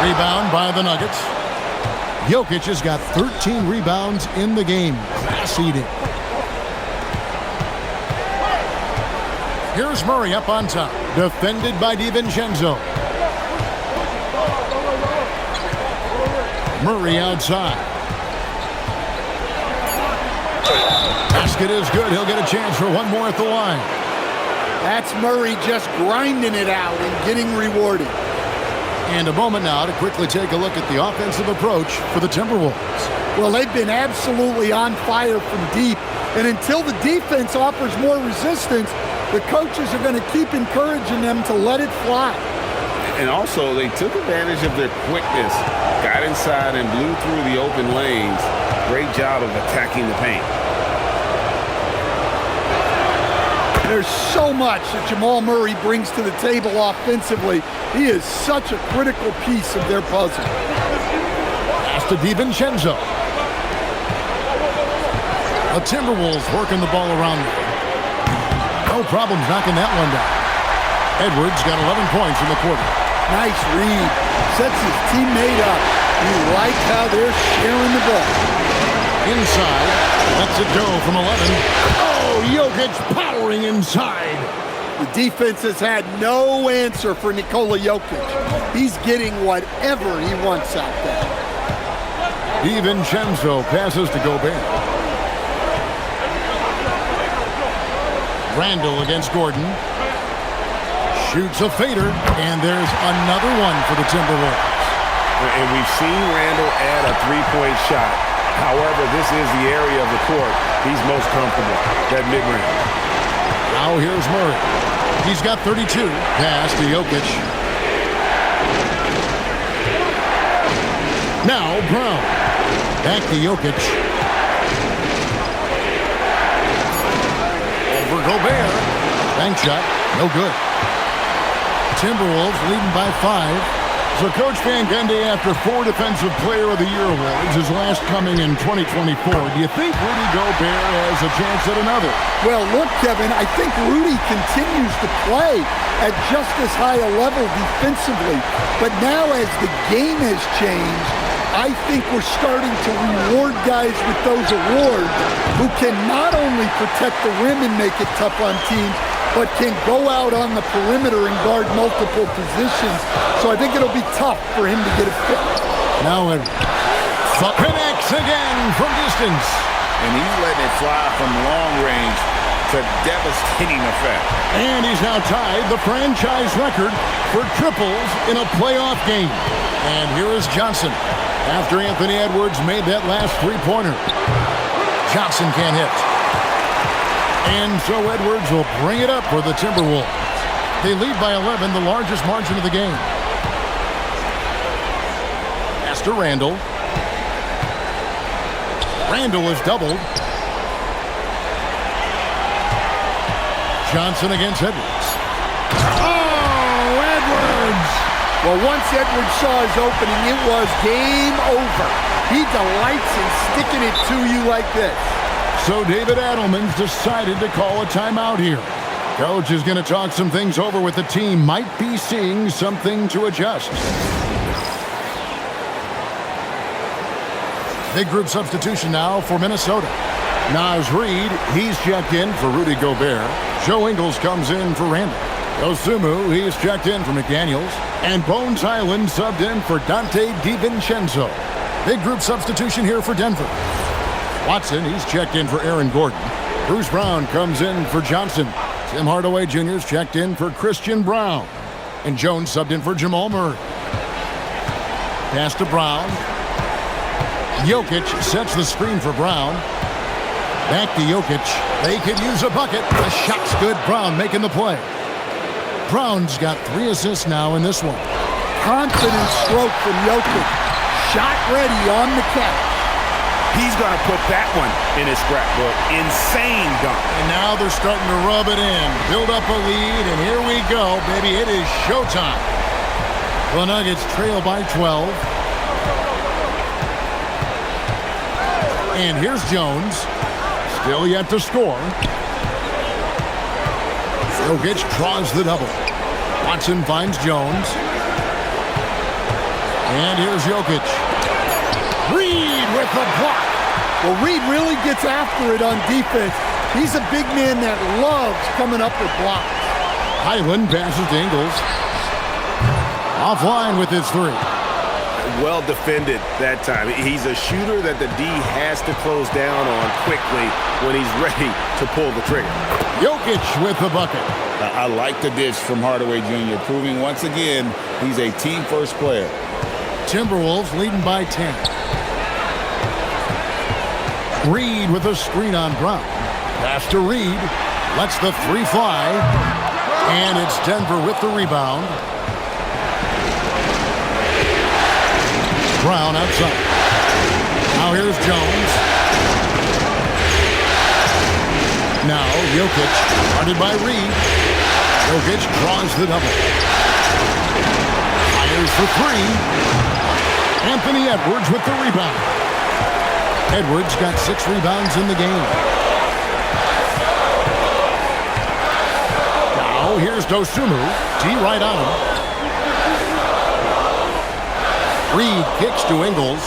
Speaker 1: Rebound by the Nuggets. Jokic has got 13 rebounds in the game. Class eating. Here's Murray up on top. Defended by DiVincenzo. Murray outside. Basket is good. He'll get a chance for one more at the line.
Speaker 2: That's Murray just grinding it out and getting rewarded.
Speaker 1: And a moment now to quickly take a look at the offensive approach for the Timberwolves.
Speaker 2: Well, they've been absolutely on fire from deep. And until the defense offers more resistance, the coaches are going to keep encouraging them to let it fly.
Speaker 3: And also, they took advantage of their quickness, got inside and blew through the open lanes. Great job of attacking the paint.
Speaker 2: There's so much that Jamal Murray brings to the table offensively. He is such a critical piece of their puzzle.
Speaker 1: Pass to DiVincenzo. The Timberwolves working the ball around there. No problems knocking that one down. Edwards got 11 points in the quarter.
Speaker 2: Nice read. Sets his teammate up. You like how they're sharing the ball.
Speaker 1: Inside. Lets it go from 11. Oh, Jokic powering inside.
Speaker 2: The defense has had no answer for Nikola Jokic. He's getting whatever he wants out there.
Speaker 1: DiVincenzo passes to Gobert. Randall against Gordon. Shoots a fader, and there's another one for the Timberwolves.
Speaker 5: And we've seen Randle add a three-point shot. However, this is the area of the court he's most comfortable, that mid-range.
Speaker 1: Now here's Murray. He's got 32. Pass to Jokic. Now Brown. Back to Jokic. Over Gobert. Bank shot. No good. Timberwolves leading by 5. So Coach Van Gundy, after 4 Defensive Player of the Year awards, his last coming in 2024, do you think Rudy Gobert has a chance at another?
Speaker 2: Well, look, Kevin, I think Rudy continues to play at just as high a level defensively. But now as the game has changed, I think we're starting to reward guys with those awards who can not only protect the rim and make it tough on teams, but can go out on the perimeter and guard multiple positions. So I think it'll be tough for him to get a fit.
Speaker 1: Now it connects again from distance.
Speaker 3: And he's letting it fly from long range to devastating effect.
Speaker 1: And he's now tied the franchise record for triples in a playoff game. And here is Johnson after Anthony Edwards made that last three-pointer. Johnson can't hit. And so Edwards will bring it up for the Timberwolves. They lead by 11, the largest margin of the game. Pass to Randle. Randle is doubled. Johnson against Edwards. Oh, Edwards!
Speaker 2: Well, once Edwards saw his opening, it was game over. He delights in sticking it to you like this.
Speaker 1: So David Adelman's decided to call a timeout here. Coach is going to talk some things over with the team. Might be seeing something to adjust. Big group substitution now for Minnesota. Naz Reid, he's checked in for Rudy Gobert. Joe Ingles comes in for Randle. Dosunmu, he's checked in for McDaniels. And Bones Highland subbed in for Dante DiVincenzo. Big group substitution here for Denver. Watson, he's checked in for Aaron Gordon. Bruce Brown comes in for Johnson. Tim Hardaway Jr.'s checked in for Christian Brown. And Jones subbed in for Jamal Murray. Pass to Brown. Jokic sets the screen for Brown. Back to Jokic. They could use a bucket. The shot's good. Brown making the play. Brown's got 3 assists now in this one.
Speaker 2: Confident stroke from Jokic. Shot ready on the catch.
Speaker 5: He's going to put that one in his scrapbook. Insane dunk.
Speaker 1: And now they're starting to rub it in. Build up a lead, and here we go, baby. It is showtime. The Nuggets trail by 12. And here's Jones. Still yet to score. Jokic draws the double. Watson finds Jones. And here's Jokic. Reid with the block.
Speaker 2: Well, Reid really gets after it on defense. He's a big man that loves coming up with blocks.
Speaker 1: Highland passes to Ingles. Offline with his 3.
Speaker 5: Well defended that time. He's a shooter that the D has to close down on quickly when he's ready to pull the trigger.
Speaker 1: Jokic with the bucket.
Speaker 3: I like the dish from Hardaway Jr., proving once again he's a team-first player.
Speaker 1: Timberwolves leading by 10. Reid with a screen on Brown. Pass to Reid. Lets the 3 fly. And it's Denver with the rebound. Brown outside. Now here's Jones. Now Jokic, guarded by Reid. Jokic draws the double. Fires for 3. Anthony Edwards with the rebound. Edwards got 6 rebounds in the game. Now here's Dosunmu. D right on him. Reid kicks to Ingles.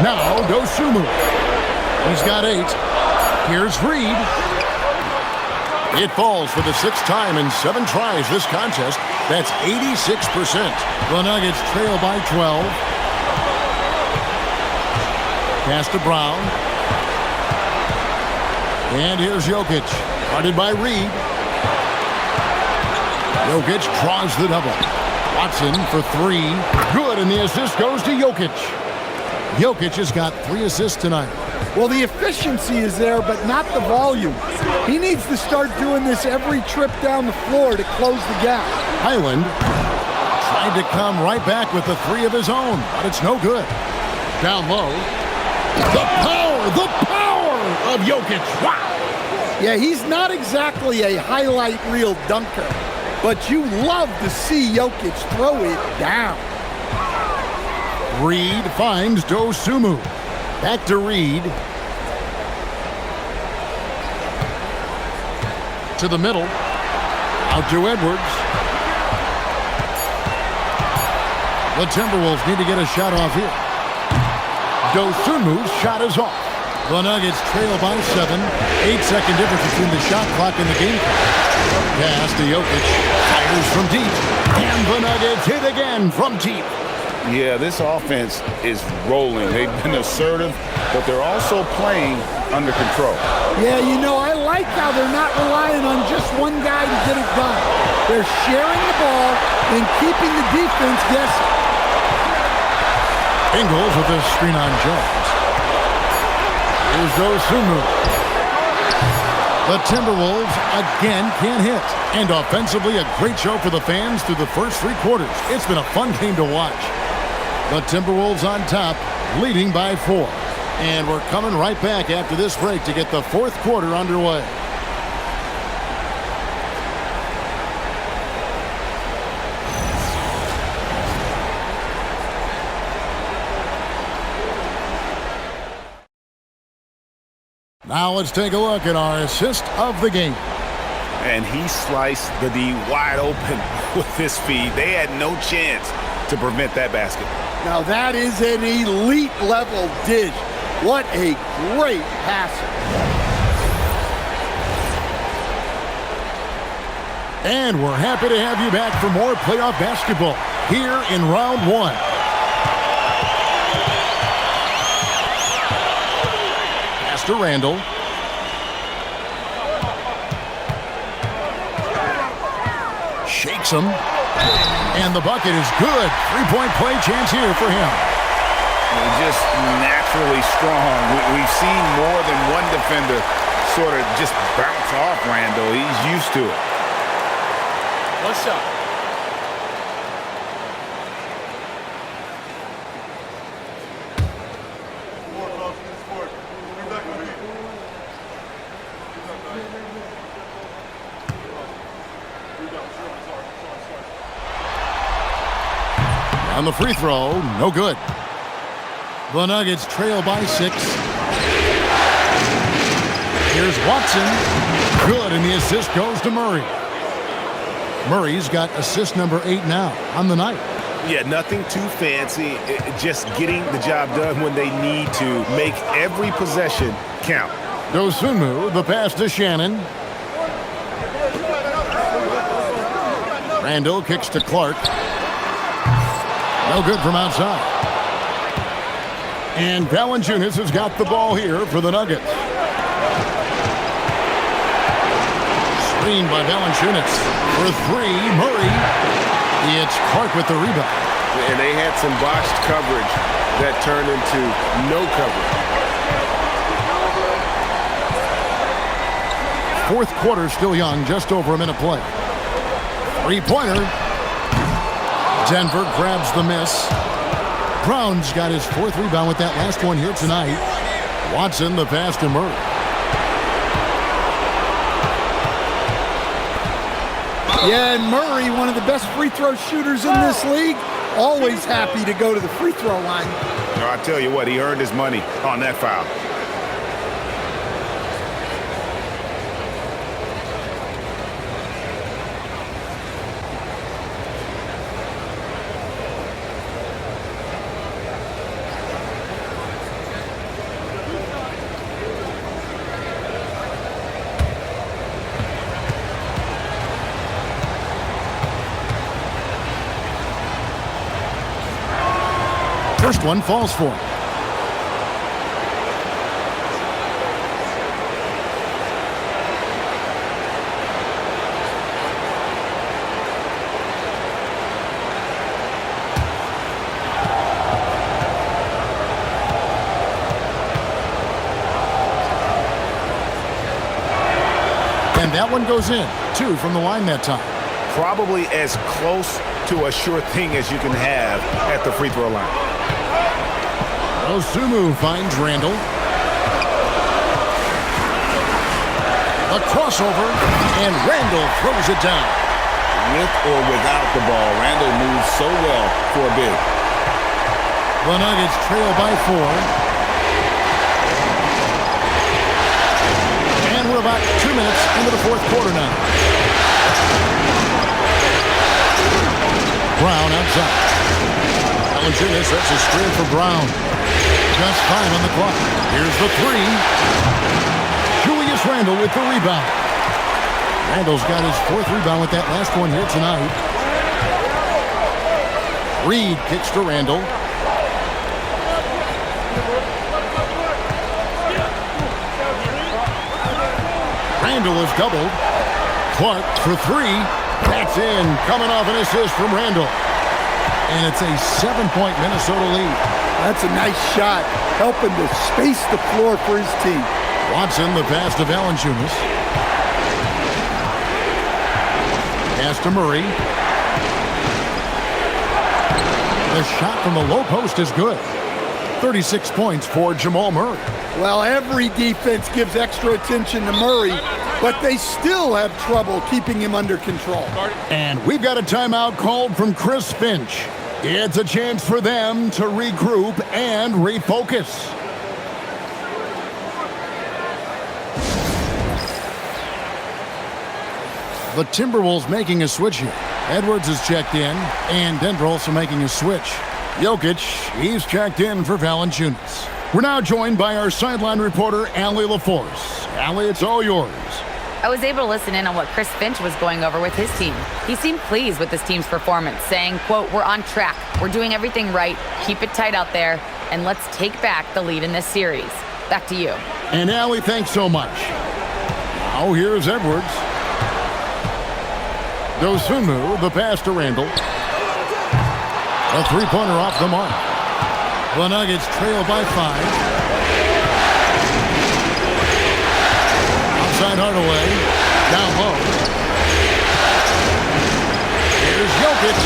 Speaker 1: Now Dosunmu. He's got 8. Here's Reid. It falls for the 6th time in 7 tries this contest. That's 86%. The Nuggets trail by 12. Pass to Brown. And here's Jokic. Guarded by Reed. Jokic draws the double. Watson for three. Good, and the assist goes to Jokic. Jokic has got 3 assists tonight.
Speaker 2: Well, the efficiency is there, but not the volume. He needs to start doing this every trip down the floor to close the gap.
Speaker 1: Highland tried to come right back with the 3 of his own, but it's no good. Down low. The power of Jokic. Wow.
Speaker 2: Yeah, he's not exactly a highlight reel dunker, but you love to see Jokic throw it down.
Speaker 1: Reed finds Dosunmu. Back to Reed. To the middle. Out to Edwards. The Timberwolves need to get a shot off here. Dosunmu's shot is off. The Nuggets trail by 7. 8-second difference between the shot clock and the game clock. Pass to Jokic. Fires from deep. And the Nuggets hit again from deep.
Speaker 3: Yeah, this offense is rolling. They've been assertive, but they're also playing under control.
Speaker 2: Yeah, you know, I like how they're not relying on just one guy to get it done. They're sharing the ball and keeping the defense guessing.
Speaker 1: Ingles with a screen on Jones. Here's Dosunmu. The Timberwolves again can't hit. And offensively, a great show for the fans through the first 3 quarters. It's been a fun game to watch. The Timberwolves on top, leading by 4. And we're coming right back after this break to get the 4th quarter underway. Now let's take a look at our assist of the game.
Speaker 5: And he sliced the D wide open with his feed. They had no chance to prevent that basket.
Speaker 2: Now that is an elite level dish. What a great passer.
Speaker 1: And we're happy to have you back for more playoff basketball here in round 1. Pass to Randall. Shakes him. And the bucket is good. 3-point play chance here for him.
Speaker 5: Just naturally strong. We've seen more than one defender sort of just bounce off Randall. He's used to it.
Speaker 9: What's up?
Speaker 1: On the free throw, no good. The Nuggets trail by 6. Here's Watson. Good, and the assist goes to Murray. Murray's got assist number 8 now on the night.
Speaker 5: Yeah, nothing too fancy. Just getting the job done when they need to. Make every possession count.
Speaker 1: Dosunmu, the pass to Shannon. Randall kicks to Clark. No good from outside. And Valanciunas has got the ball here for the Nuggets. Screen by Valanciunas. For 3, Murray. It's Clark with the rebound.
Speaker 5: And they had some botched coverage that turned into no coverage.
Speaker 1: 4th quarter still young, just over a minute play. 3-pointer. Denver grabs the miss. Brown's got his 4th rebound with that last one here tonight. Watson, the pass to Murray.
Speaker 2: Yeah, and Murray, one of the best free throw shooters in this league, always happy to go to the free throw line.
Speaker 5: I tell you what, he earned his money on that foul.
Speaker 1: First one falls for him. And that one goes in. 2 from the line that time.
Speaker 5: Probably as close to a sure thing as you can have at the free throw line.
Speaker 1: Osumu finds Randall. A crossover, and Randall throws it down.
Speaker 3: With or without the ball, Randall moves so well for a big.
Speaker 1: The Nuggets trail by 4. And we're about 2 minutes into the fourth quarter now. Brown outside. Valanciunas sets a screen for Brown. Just 5 on the clock. Here's the 3. Julius Randle with the rebound. Randle's got his 4th rebound with that last one here tonight. Reed kicks to Randle. Randle is doubled. Clark for 3. That's in. Coming off an assist from Randle. And it's a 7-point Minnesota lead.
Speaker 2: That's a nice shot, helping to space the floor for his team.
Speaker 1: Watson, the pass to Valanciunas. Pass to Murray. The shot from the low post is good. 36 points for Jamal Murray.
Speaker 2: Well, every defense gives extra attention to Murray, but they still have trouble keeping him under control.
Speaker 1: And we've got a timeout called from Chris Finch. It's a chance for them to regroup and refocus. The Timberwolves making a switch here. Edwards is checked in, and Denver also making a switch. Jokic, he's checked in for Valanciunas. We're now joined by our sideline reporter, Allie LaForce. Allie, it's all yours.
Speaker 4: I was able to listen in on what Chris Finch was going over with his team. He seemed pleased with his team's performance, saying, quote, "We're on track. We're doing everything right. Keep it tight out there, and let's take back the lead in this series." Back to you.
Speaker 1: And Allie, thanks so much. Now here's Edwards. Dosunmu, the pass to Randall. A 3-pointer off the mark. The Nuggets trail by 5. Outside Hardaway. Down low. Here's Jokic.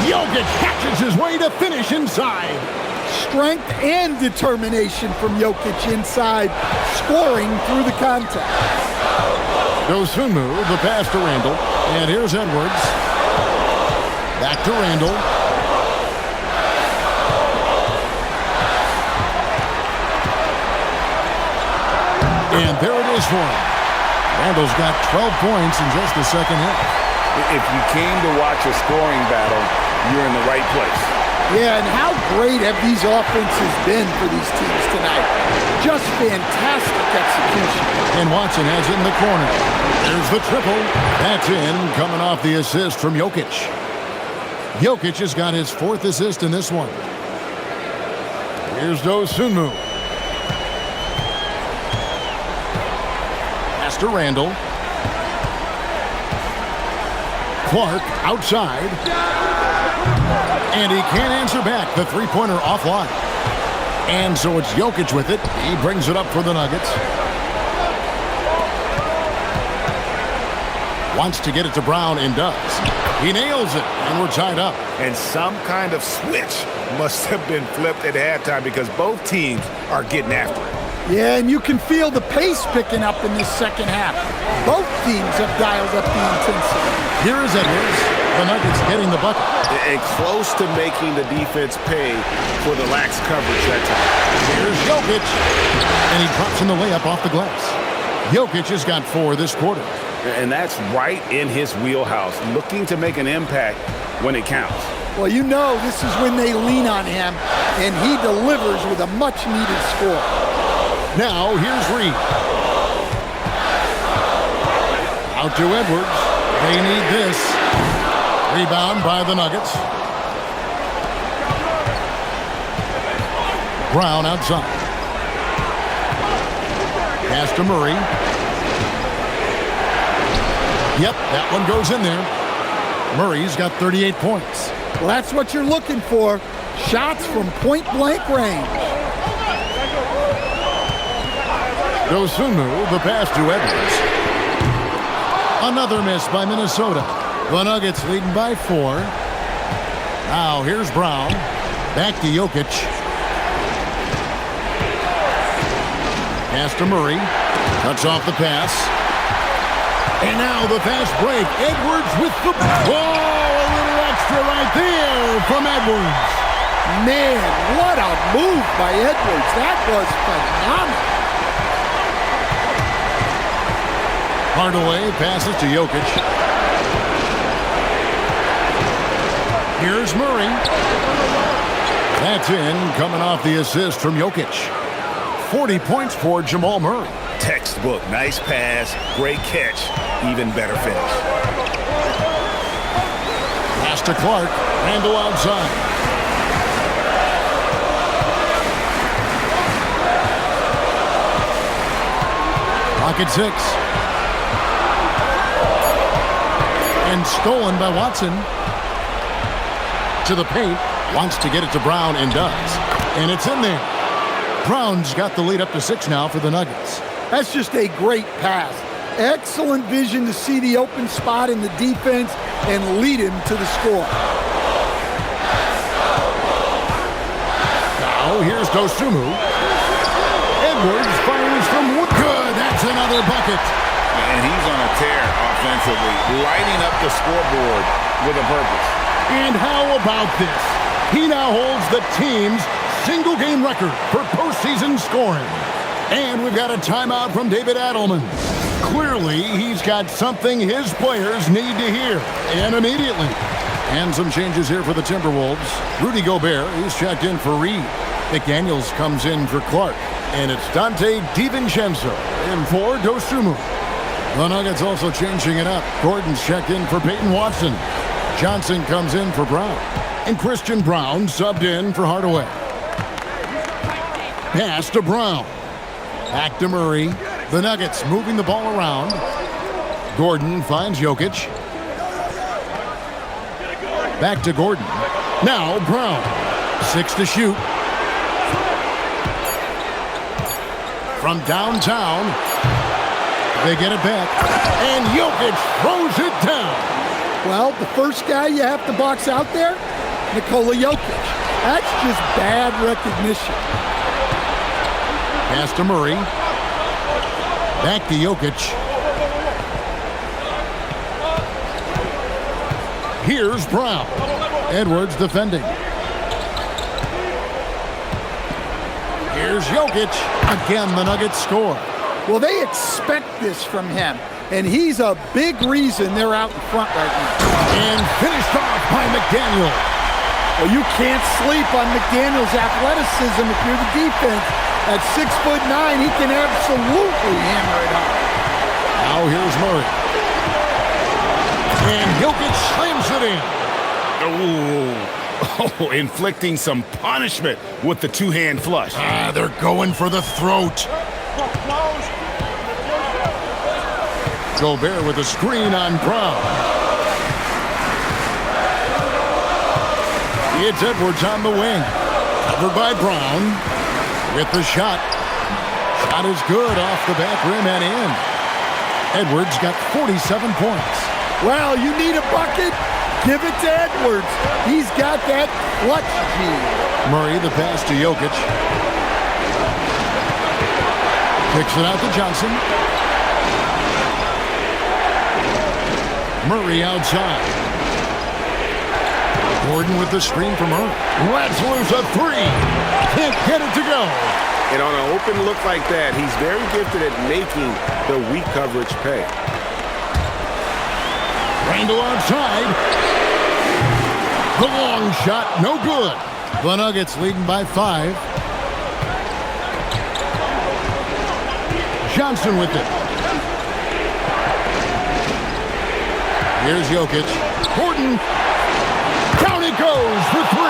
Speaker 1: Jokic catches his way to finish inside.
Speaker 2: Strength and determination from Jokic inside, scoring through the contact.
Speaker 1: Dosunmu, the pass to Randall. And here's Edwards. Back to Randall. And there it is for him. Randall's got 12 points in just the second half.
Speaker 5: If you came to watch a scoring battle, you're in the right place.
Speaker 2: Yeah, and how great have these offenses been for these teams tonight? Just fantastic execution.
Speaker 1: And Watson has it in the corner. There's the triple. That's in, coming off the assist from Jokic. Jokic has got his 4th assist in this one. Here's Dosunmu. Pass to Randall. Clark outside. And he can't answer back. The 3-pointer offline. And so it's Jokic with it. He brings it up for the Nuggets. Wants to get it to Brown and does. He nails it, and we're tied up.
Speaker 5: And some kind of switch must have been flipped at halftime because both teams are getting after it.
Speaker 2: Yeah, and you can feel the pace picking up in this second half. Both teams have dialed up the intensity.
Speaker 1: Here is Edwards. The Nuggets getting the bucket.
Speaker 5: And close to making the defense pay for the lax coverage that time.
Speaker 1: Here's Jokic. And he drops in the layup off the glass. Jokic has got 4 this quarter.
Speaker 5: And that's right in his wheelhouse, looking to make an impact when it counts.
Speaker 2: Well, you know this is when they lean on him, and he delivers with a much-needed score.
Speaker 1: Now, here's Reed. Out to Edwards. They need this. Rebound by the Nuggets. Brown outside. Pass to Murray. Yep, that one goes in there. Murray's got 38 points.
Speaker 2: Well, that's what you're looking for. Shots from point-blank range.
Speaker 1: Dosunmu, the pass to Edwards. Another miss by Minnesota. The Nuggets leading by 4. Now here's Brown. Back to Jokic. Pass to Murray. Cuts off the pass. And now the fast break. Edwards with the ball. A little extra right there from Edwards.
Speaker 2: Man, what a move by Edwards. That was phenomenal.
Speaker 1: Hardaway passes to Jokic. Here's Murray. That's in, coming off the assist from Jokic. 40 points for Jamal Murray.
Speaker 3: Textbook. Nice pass. Great catch. Even better finish.
Speaker 1: Pass to Clark. Randle outside. Pocket 6. And stolen by Watson. To the paint. Wants to get it to Brown and does. And it's in there. Brown's got the lead up to 6 now for the Nuggets.
Speaker 2: That's just a great pass. Excellent vision to see the open spot in the defense and lead him to the score.
Speaker 1: Now here's Dosunmu. Edwards fires from good. That's another bucket.
Speaker 3: And he's on a tear offensively, lighting up the scoreboard with a purpose.
Speaker 1: And how about this? He now holds the team's single-game record for postseason scoring. And we've got a timeout from David Adelman. Clearly, he's got something his players need to hear, and immediately. And some changes here for the Timberwolves. Rudy Gobert, he's checked in for Reed. McDaniels comes in for Clark. And it's Dante DiVincenzo in for Dosunmu. The Nuggets also changing it up. Gordon's checked in for Peyton Watson. Johnson comes in for Brown. And Christian Brown subbed in for Hardaway. Pass to Brown. Back to Murray. The Nuggets moving the ball around. Gordon finds Jokic. Back to Gordon. Now Brown. 6 to shoot. From downtown. They get it back. And Jokic throws it down.
Speaker 2: Well, the first guy you have to box out there, Nikola Jokic. That's just bad recognition.
Speaker 1: Pass to Murray. Back to Jokic. Here's Brown. Edwards defending. Here's Jokic. Again, the Nuggets score.
Speaker 2: Well, they expect this from him, and he's a big reason they're out in front right now.
Speaker 1: And finished off by McDaniel.
Speaker 2: Well, you can't sleep on McDaniel's athleticism if you're the defense. At 6'9", he can absolutely hammer it home.
Speaker 1: Now here's Murray. And Jokic slams it in.
Speaker 3: Oh, inflicting some punishment with the two-hand flush.
Speaker 1: They're going for the throat. Gobert with a screen on Brown. It's Edwards on the wing. Covered by Brown. With the shot. Shot is good off the back rim and in. Edwards got 47 points.
Speaker 2: Well, you need a bucket? Give it to Edwards. He's got that clutch gene.
Speaker 1: Murray, the pass to Jokic. Kicks it out to Johnson. Murray outside. Gordon with the screen from Murray. Lets loose a 3. Can't get it to go.
Speaker 5: And on an open look like that, he's very gifted at making the weak coverage pay.
Speaker 1: Randle outside. The long shot, no good. The Nuggets leading by 5. Johnson with it. Here's Jokic. Gordon. Down it goes for 3.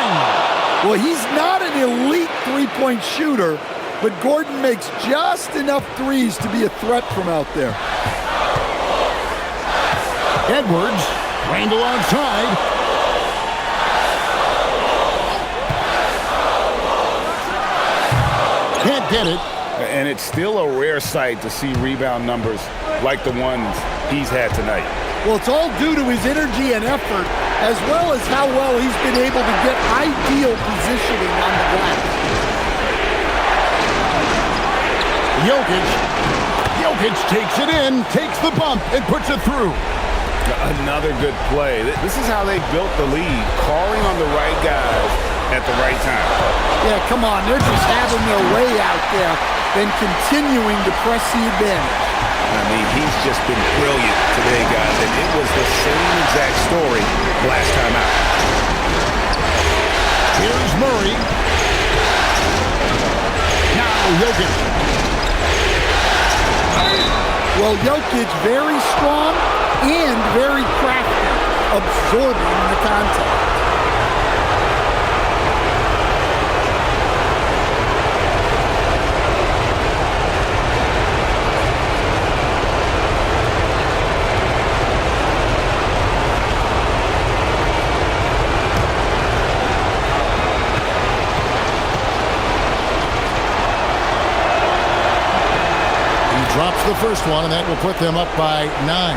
Speaker 2: Well, he's not an elite three-point shooter, but Gordon makes just enough threes to be a threat from out there.
Speaker 1: Edwards. Randle outside. Can't get it.
Speaker 3: And it's still a rare sight to see rebound numbers like the ones he's had tonight.
Speaker 2: Well, it's all due to his energy and effort, as well as how well he's been able to get ideal positioning on the glass.
Speaker 1: Jokic takes it in, takes the bump, and puts it through.
Speaker 3: Another good play. This is how they built the lead, calling on the right guys at the right time.
Speaker 2: Yeah, come on, they're just having their way out there, then continuing to press the advantage.
Speaker 3: I mean, he's just been brilliant today, guys, and it was the same exact story last time out.
Speaker 1: Here's Murray. Now Jokic.
Speaker 2: Well, Jokic very strong and very crafty, absorbing the contact.
Speaker 1: Drops the first one, and that will put them up by 9.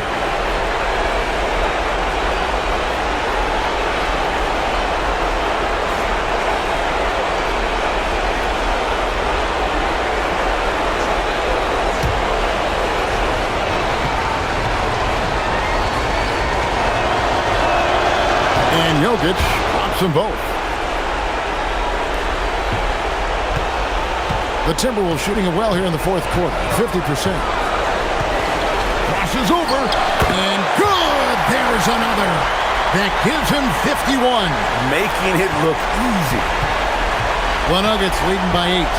Speaker 1: And Jokic drops them both. The Timberwolves shooting it well here in the fourth quarter, 50%. Crosses over, and good! There's another. That gives him 51.
Speaker 3: Making it look easy.
Speaker 1: The Nuggets leading by 8.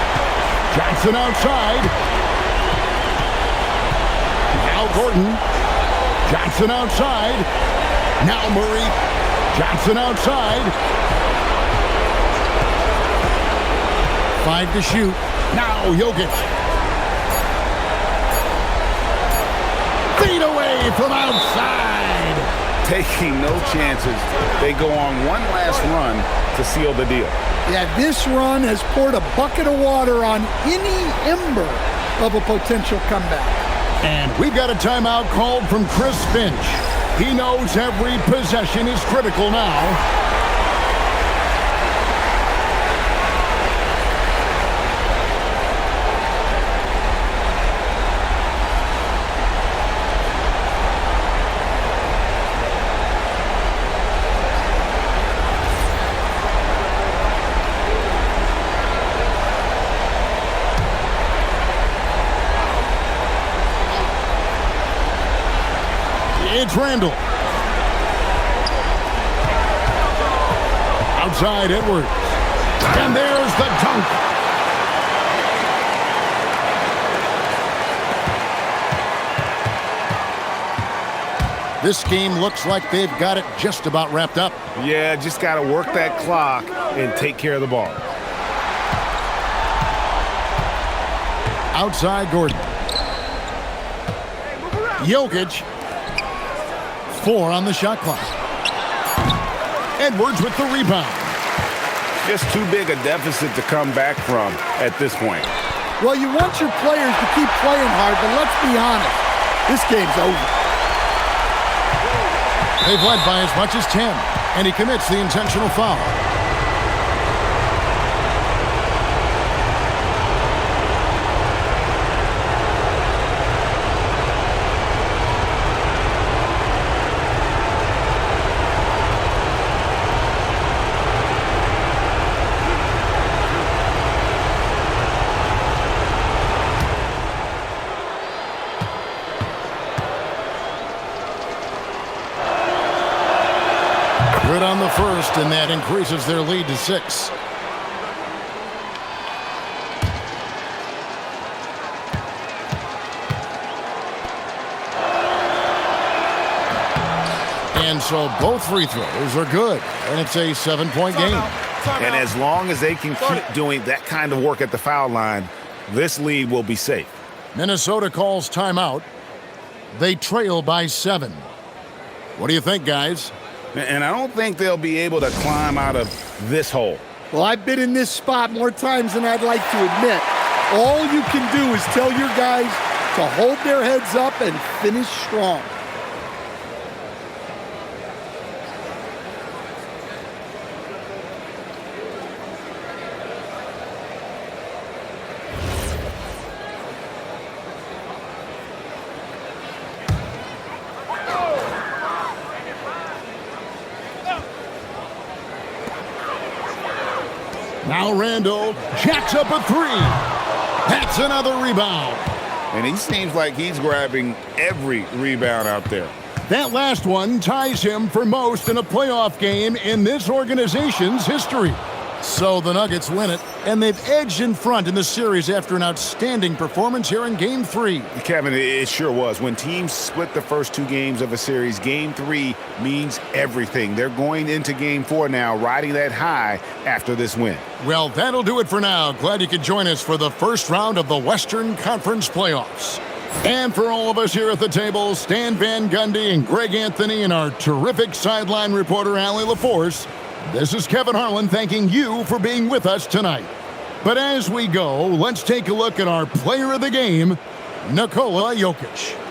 Speaker 1: Johnson outside. Now Gordon. Johnson outside. Now Murray. Johnson outside. 5 to shoot. Now Jokic. Feed away from outside.
Speaker 3: Taking no chances. They go on one last run to seal the deal.
Speaker 2: Yeah, this run has poured a bucket of water on any ember of a potential comeback.
Speaker 1: And we've got a timeout called from Chris Finch. He knows every possession is critical now. It's Randall. Outside Edwards. And there's the dunk. This game looks like they've got it just about wrapped up.
Speaker 5: Yeah, just got to work that clock and take care of the ball.
Speaker 1: Outside Gordon. Jokic. 4 on the shot clock. Edwards with the rebound.
Speaker 3: Just too big a deficit to come back from at this point.
Speaker 2: Well, you want your players to keep playing hard, but let's be honest, this game's over.
Speaker 1: They've led by as much as 10, and he commits the intentional foul. Good on the first, and that increases their lead to 6. And so both free throws are good, and it's a 7-point game.
Speaker 5: And as long as they can keep doing that kind of work at the foul line, this lead will be safe.
Speaker 1: Minnesota calls timeout. They trail by 7. What do you think, guys?
Speaker 3: And I don't think they'll be able to climb out of this hole.
Speaker 2: Well, I've been in this spot more times than I'd like to admit. All you can do is tell your guys to hold their heads up and finish strong.
Speaker 1: Now Randall jacks up a three. That's another rebound.
Speaker 3: And he seems like he's grabbing every rebound out there.
Speaker 1: That last one ties him for most in a playoff game in this organization's history. So the Nuggets win it, and they've edged in front in the series after an outstanding performance here in Game 3.
Speaker 5: Kevin, it sure was. When teams split the first 2 games of a series, Game 3 means everything. They're going into Game 4 now, riding that high after this win.
Speaker 1: Well, that'll do it for now. Glad you could join us for the first round of the Western Conference playoffs. And for all of us here at the table, Stan Van Gundy and Greg Anthony and our terrific sideline reporter, Allie LaForce, this is Kevin Harlan thanking you for being with us tonight. But as we go, let's take a look at our player of the game, Nikola Jokic.